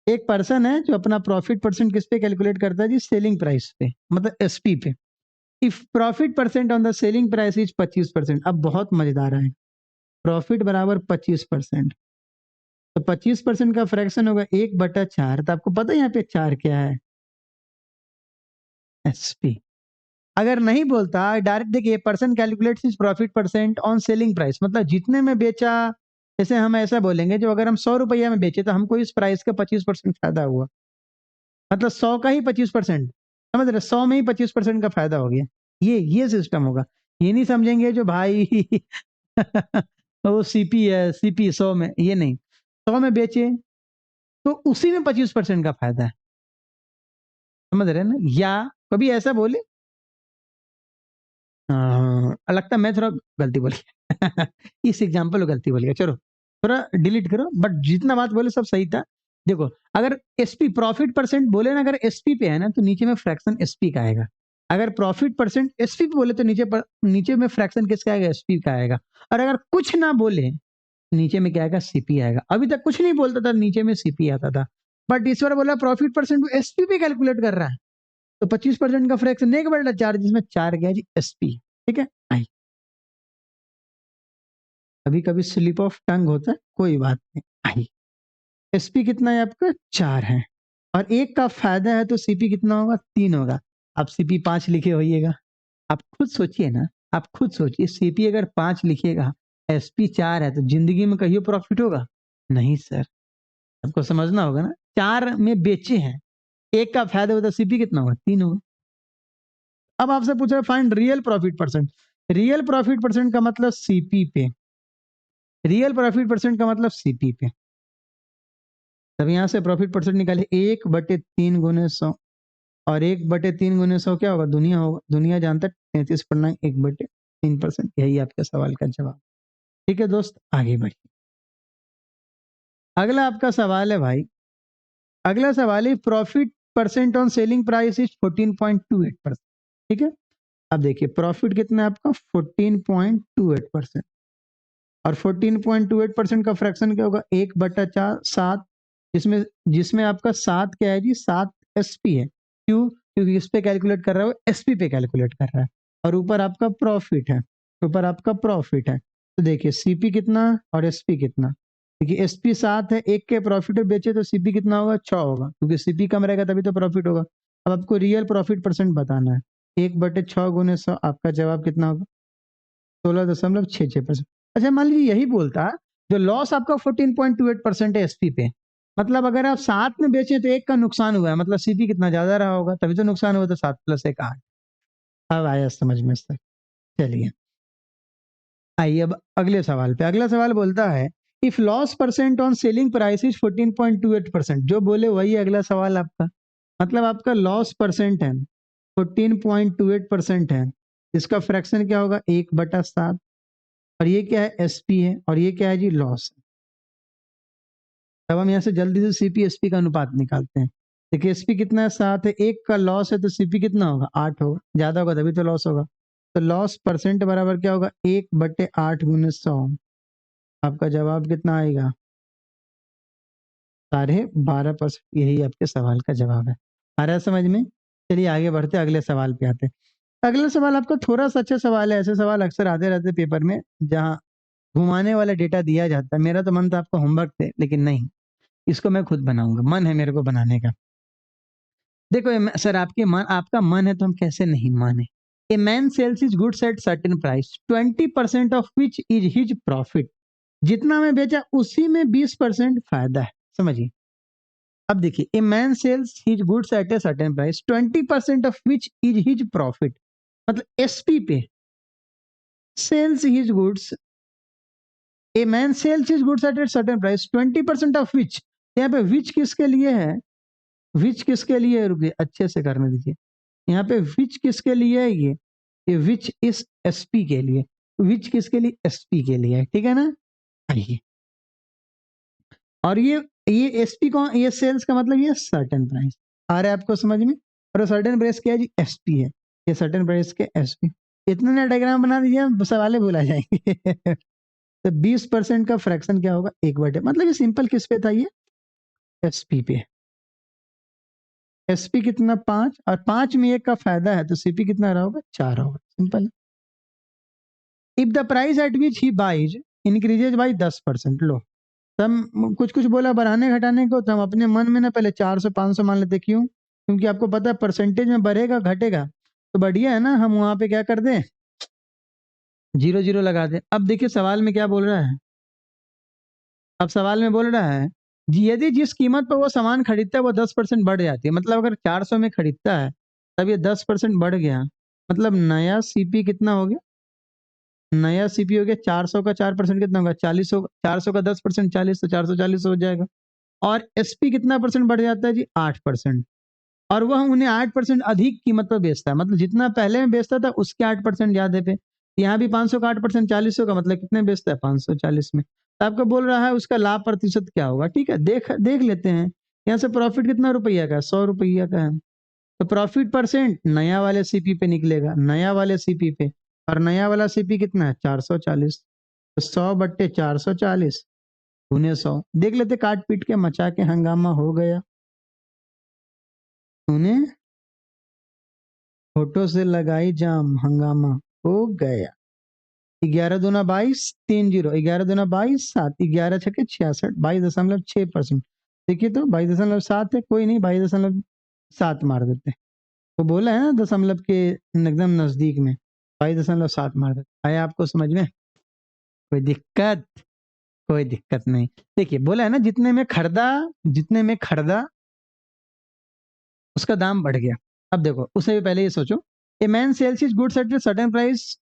एक पर्सन है जो अपना प्रॉफिट परसेंट किस पे कैलकुलेट करता है जी? सेलिंग प्राइस पे, मतलब एसपी पे। If profit percent on the selling price is 25%। अब बहुत मजेदार है, प्रॉफिट बराबर 25%, तो 25% का फ्रैक्शन होगा 1/4। तो आपको पता है यहाँ पे 4 क्या है? एसपी। अगर नहीं बोलता डायरेक्ट, देखिए person calculates his profit percent on selling price, मतलब जितने में बेचा। जैसे हम ऐसा बोलेंगे, जो अगर हम 100 रुपया में बेचे तो हमको इस प्राइस का 25% फायदा हुआ, मतलब 100 का ही 25%। समझ रहे? 100 में ही 25% का फायदा हो गया। ये सिस्टम होगा। ये नहीं समझेंगे जो भाई वो सीपी है, सीपी 100 में, ये नहीं। 100 में बेचे तो उसी में 25% का फायदा है। समझ रहे हैं ना? या कभी ऐसा बोले, लगता है मैं थोड़ा गलती बोल गया। इस एग्जांपल में गलती बोल गया, चलो थोड़ा डिलीट करो, बट जितना बात बोले सब सही था। देखो, अगर एसपी प्रॉफिट परसेंट बोले ना, अगर एसपी पे है ना तो नीचे में फ्रैक्शन एसपी का आएगा। अगर प्रॉफिट परसेंट एसपी पे बोले तो नीचे में फ्रैक्शन किसका आएगा? एसपी का आएगा। और अगर कुछ ना बोले, नीचे में क्या आएगा? सीपी आएगा। अभी तक कुछ नहीं बोलता था, नीचे में सीपी आता था। बट इस बार बोला प्रॉफिट परसेंट एसपी पे कैलकुलेट कर रहा है, तो 25% का फ्रैक्शन 1/4, जिसमें 4 गया जी एसपी। ठीक है, आई कभी कभी स्लिप ऑफ टंग होता है, कोई बात नहीं। आई एसपी कितना है आपका? 4 है। और एक का फायदा है तो सीपी कितना होगा? 3 होगा। आप सीपी 5 लिखे होइएगा। आप खुद सोचिए ना, आप खुद सोचिए, सीपी अगर 5 लिखिएगा, एसपी 4 है, तो जिंदगी में कहियो प्रॉफिट होगा? नहीं सर। आपको समझना होगा ना, 4 में बेचे हैं, एक का फायदा होता, सीपी कितना होगा? 3 होगा। अब आपसे पूछा find real profit percent. Real profit percent का मतलब सीपी पे, रियल प्रॉफिट परसेंट का मतलब सीपी पे। तब यहाँ से प्रॉफिट परसेंट निकाले 1/3 गुने 100, और 1/3 गुने 100 क्या होगा? दुनिया होगा। दुनिया जानता है 33.1/3%। यही आपके सवाल का जवाब। ठीक है दोस्त, आगे बढ़िए। अगला आपका सवाल है भाई, अगला सवाल है profit percent on selling price is 14.28%। ठीक है, अब देखिए प्रॉफिट कितना है आपका? 14.28%। और 14.28% का फ्रैक्शन क्या होगा? 1/7। जिसमें जिसमें आपका 7 क्या है जी? 7 एसपी है। क्यों? क्योंकि इस पे कैलकुलेट कर रहा है, वो एसपी पे कैलकुलेट कर रहा है। और ऊपर आपका प्रॉफिट है, ऊपर आपका प्रॉफिट है। तो देखिए सीपी कितना और एसपी कितना। देखिए एसपी 7 है, एक के प्रॉफिट बेचे तो सीपी कितना होगा? 6 होगा, क्योंकि सीपी कम रहेगा तभी तो प्रॉफिट होगा। अब आपको रियल प्रॉफिट परसेंट बताना है। 1/6 गुने 100, आपका जवाब कितना होगा? 16.66%। अच्छा मान लीजिए यही बोलता, जो लॉस आपका 14.28% है एसपी पे, मतलब अगर आप 7 में बेचे तो 1 का नुकसान हुआ है, मतलब सीपी कितना ज्यादा रहा होगा, तभी तो नुकसान हुआ। तो 7 + 1 8। अब आया समझ में सर। चलिए आइए अब अगले सवाल पे। अगला सवाल बोलता है if loss percent on selling price is 14.28%। जो बोले वही अगला सवाल आपका, मतलब आपका लॉस परसेंट है 14.28% है, इसका फ्रैक्शन क्या होगा? 1/7। और ये क्या है? एसपी है। और ये क्या है जी? लॉस है। तब हम यहाँ से जल्दी से सीपी एसपी का अनुपात निकालते हैं। देखिए एसपी कितना है? 7 है, एक का लॉस है तो सीपी कितना होगा? 8 होगा। ज्यादा होगा तभी तो लॉस होगा। तो लॉस परसेंट बराबर क्या होगा? 1/8 गुने 100। आपका जवाब कितना आएगा? 12.5%। यही आपके सवाल का जवाब है। आ रहा है समझ में? चलिए आगे बढ़ते, अगले सवाल पे आते हैं। अगला सवाल आपका थोड़ा सा अच्छा सवाल है। ऐसे सवाल अक्सर आते रहते पेपर में, जहाँ घुमाने वाला डेटा दिया जाता है। मेरा तो मन था आपको होमवर्क दे, लेकिन नहीं, इसको मैं खुद बनाऊंगा, मन है मेरे को बनाने का। देखो सर आपका मन है तो हम कैसे नहीं माने। A man sells is goods at certain price 20% of which is his profit. जितना में बेचा उसी में 20% फायदा है, समझिए। अब देखिए, ए man sales his goods at a certain price 20% of which is his profit, मतलब एसपी पे sales his goods, A man sales his goods at a certain price 20% of विच, यहाँ पे विच किसके लिए है, विच किसके लिए है, रुकिए अच्छे से करने दीजिए। यहाँ पे विच किसके लिए है, ये विच इस एसपी के लिए, विच किसके लिए, एसपी के लिए है, ठीक है ना। आइए, और ये एसपी कौन, ये सेल्स का मतलब ये सर्टेन प्राइस आ रहा है आपको समझ में। और सर्टेन प्राइस क्या है जी, एसपी है, ये सर्टेन प्राइस के एसपी। इतना ना डायग्राम बना दीजिए, सवाल भूला जाएंगे। तो 20% का फ्रैक्शन क्या होगा, 1/, मतलब ये सिंपल किस पे था, ये एसपी पे। एसपी कितना 5, और 5 में 1 का फायदा है, तो सीपी कितना रहा होगा, 4 होगा, simple. If the price at which he buys increases by 10%, लो हम कुछ कुछ बोला बढ़ाने घटाने को, तो हम अपने मन में ना पहले 400 500 मान लेते, क्यों, क्योंकि आपको पता है परसेंटेज में बढ़ेगा घटेगा, तो बढ़िया है ना, हम वहां पे क्या कर दें, 0 0 लगा दें। अब देखिए सवाल में क्या बोल रहा है, अब सवाल में बोल रहा है यदि जिस कीमत पर वो सामान खरीदता है वो 10% बढ़ जाती है, मतलब अगर 400 में खरीदता है तब ये 10% बढ़ गया, मतलब नया सीपी कितना हो गया, नया सीपी हो गया 400 का 4% कितना होगा, 40 होगा, 400 का 10% 40, तो 440 हो जाएगा। और एसपी कितना परसेंट बढ़ जाता है जी, 8%। और वह उन्हें 8% अधिक कीमत पर बेचता है, मतलब जितना पहले में बेचता था उसके 8% ज्यादा पे। यहाँ भी 500 का 8% 40 का, मतलब कितने बेचता है, 540 में। तो आपको बोल रहा है उसका लाभ प्रतिशत क्या होगा, ठीक है, देख देख लेते हैं। यहाँ से प्रॉफिट कितना रुपया का है, 100 रुपया का है, तो प्रॉफिट परसेंट नया वाले सीपी पे निकलेगा, नया वाले सीपी पे। और नया वाला सीपी कितना है, 440, तो 100/440 गुने 100, देख लेते, काट पीट के मचा के हंगामा हो गया, उन्हें फोटो से लगाई जाम, हंगामा हो गया। 11×2=22, 30, 11×2=22, 7, 11×6=66, 22.6%। देखिए तो 22.7 है, कोई नहीं, 22.7 मार देते, तो बोला है ना दशमलव के एकदम नजदीक में, 22.7 मार देते। आया आपको समझ में, कोई दिक्कत, कोई दिक्कत नहीं। देखिए बोला है ना, जितने में खरीदा उसका दाम बढ़ गया। अब देखो उससे भी पहले ये सोचो, ए man sales his goods at certain price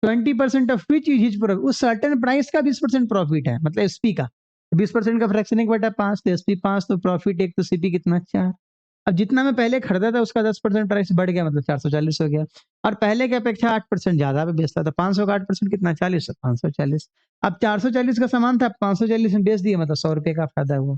20% of which is his profit, उस सर्टेन प्राइस का 20% प्रॉफिट है, मतलब एसपी का 20% का फ्रैक्शन 1/5, तो एसपी 5, तो प्रॉफिट 1, तो सीपी कितना, 4। अब जितना मैं पहले खरीदा था उसका 10% प्राइस बढ़ गया, मतलब 440 हो गया। और पहले की अपेक्षा 8% ज्यादा पे बेचता था, 500 का 8% कितना, 40, 540। अब 440 का सामान था, 540 में बेच दिया, मतलब 100 रुपए का फायदा हुआ।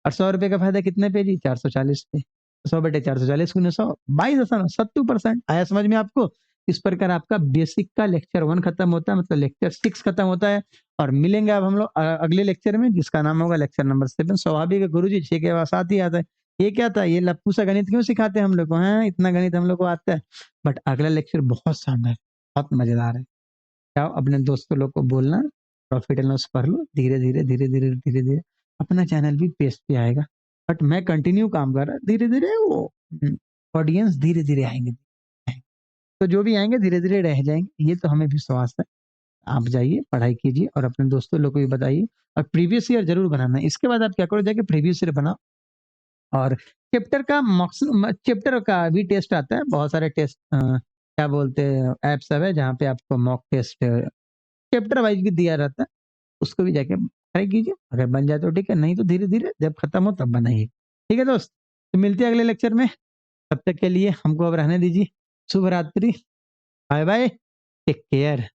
और 100 रुपए का फायदा कितने पे जी, 440 पे, 100/440 × 100, 22.70%। आया समझ में आपको। इस प्रकार आपका बेसिक का लेक्चर 1 खत्म होता है, मतलब लेक्चर 6 खत्म होता है। और मिलेंगे अब हम लोग अगले लेक्चर में, जिसका नाम होगा लेक्चर नंबर 7। स्वाभाविक है गुरु जी 6 के बाद 7 ही आता है। ये क्या था, ये लप्पू सा गणित क्यों सिखाते हैं हम लोग को, है इतना गणित हम लोग को आता है। बट अगला लेक्चर बहुत शानदार, बहुत मजेदार है। जाओ अपने दोस्तों लोग को बोलना, प्रॉफिट एंड लॉस पढ़ लो, धीरे धीरे धीरे धीरे धीरे धीरे अपना चैनल भी पेज पे आएगा। बट मैं कंटिन्यू काम कर रहा, धीरे धीरे वो ऑडियंस धीरे धीरे आएंगे, तो जो भी आएंगे धीरे धीरे रह जाएंगे, ये तो हमें विश्वास है। आप जाइए पढ़ाई कीजिए और अपने दोस्तों लोग को भी बताइए, और प्रीवियस ईयर जरूर बनाना है। इसके बाद आप क्या करो, जाके प्रीवियस ईयर बनाओ। और चैप्टर का भी टेस्ट आता है, बहुत सारे टेस्ट क्या बोलते हैं ऐप सब है जहाँ पे आपको मॉक टेस्ट चैप्टर वाइज भी दिया रहता है, उसको भी जाके ट्राई कीजिए। अगर बन जाए तो ठीक है, नहीं तो धीरे धीरे जब खत्म हो तब बनाइए। ठीक है दोस्त, तो मिलते हैं अगले लेक्चर में। तब तक के लिए हमको अब रहने दीजिए। शुभ रात्रि, बाय बाय, टेक केयर।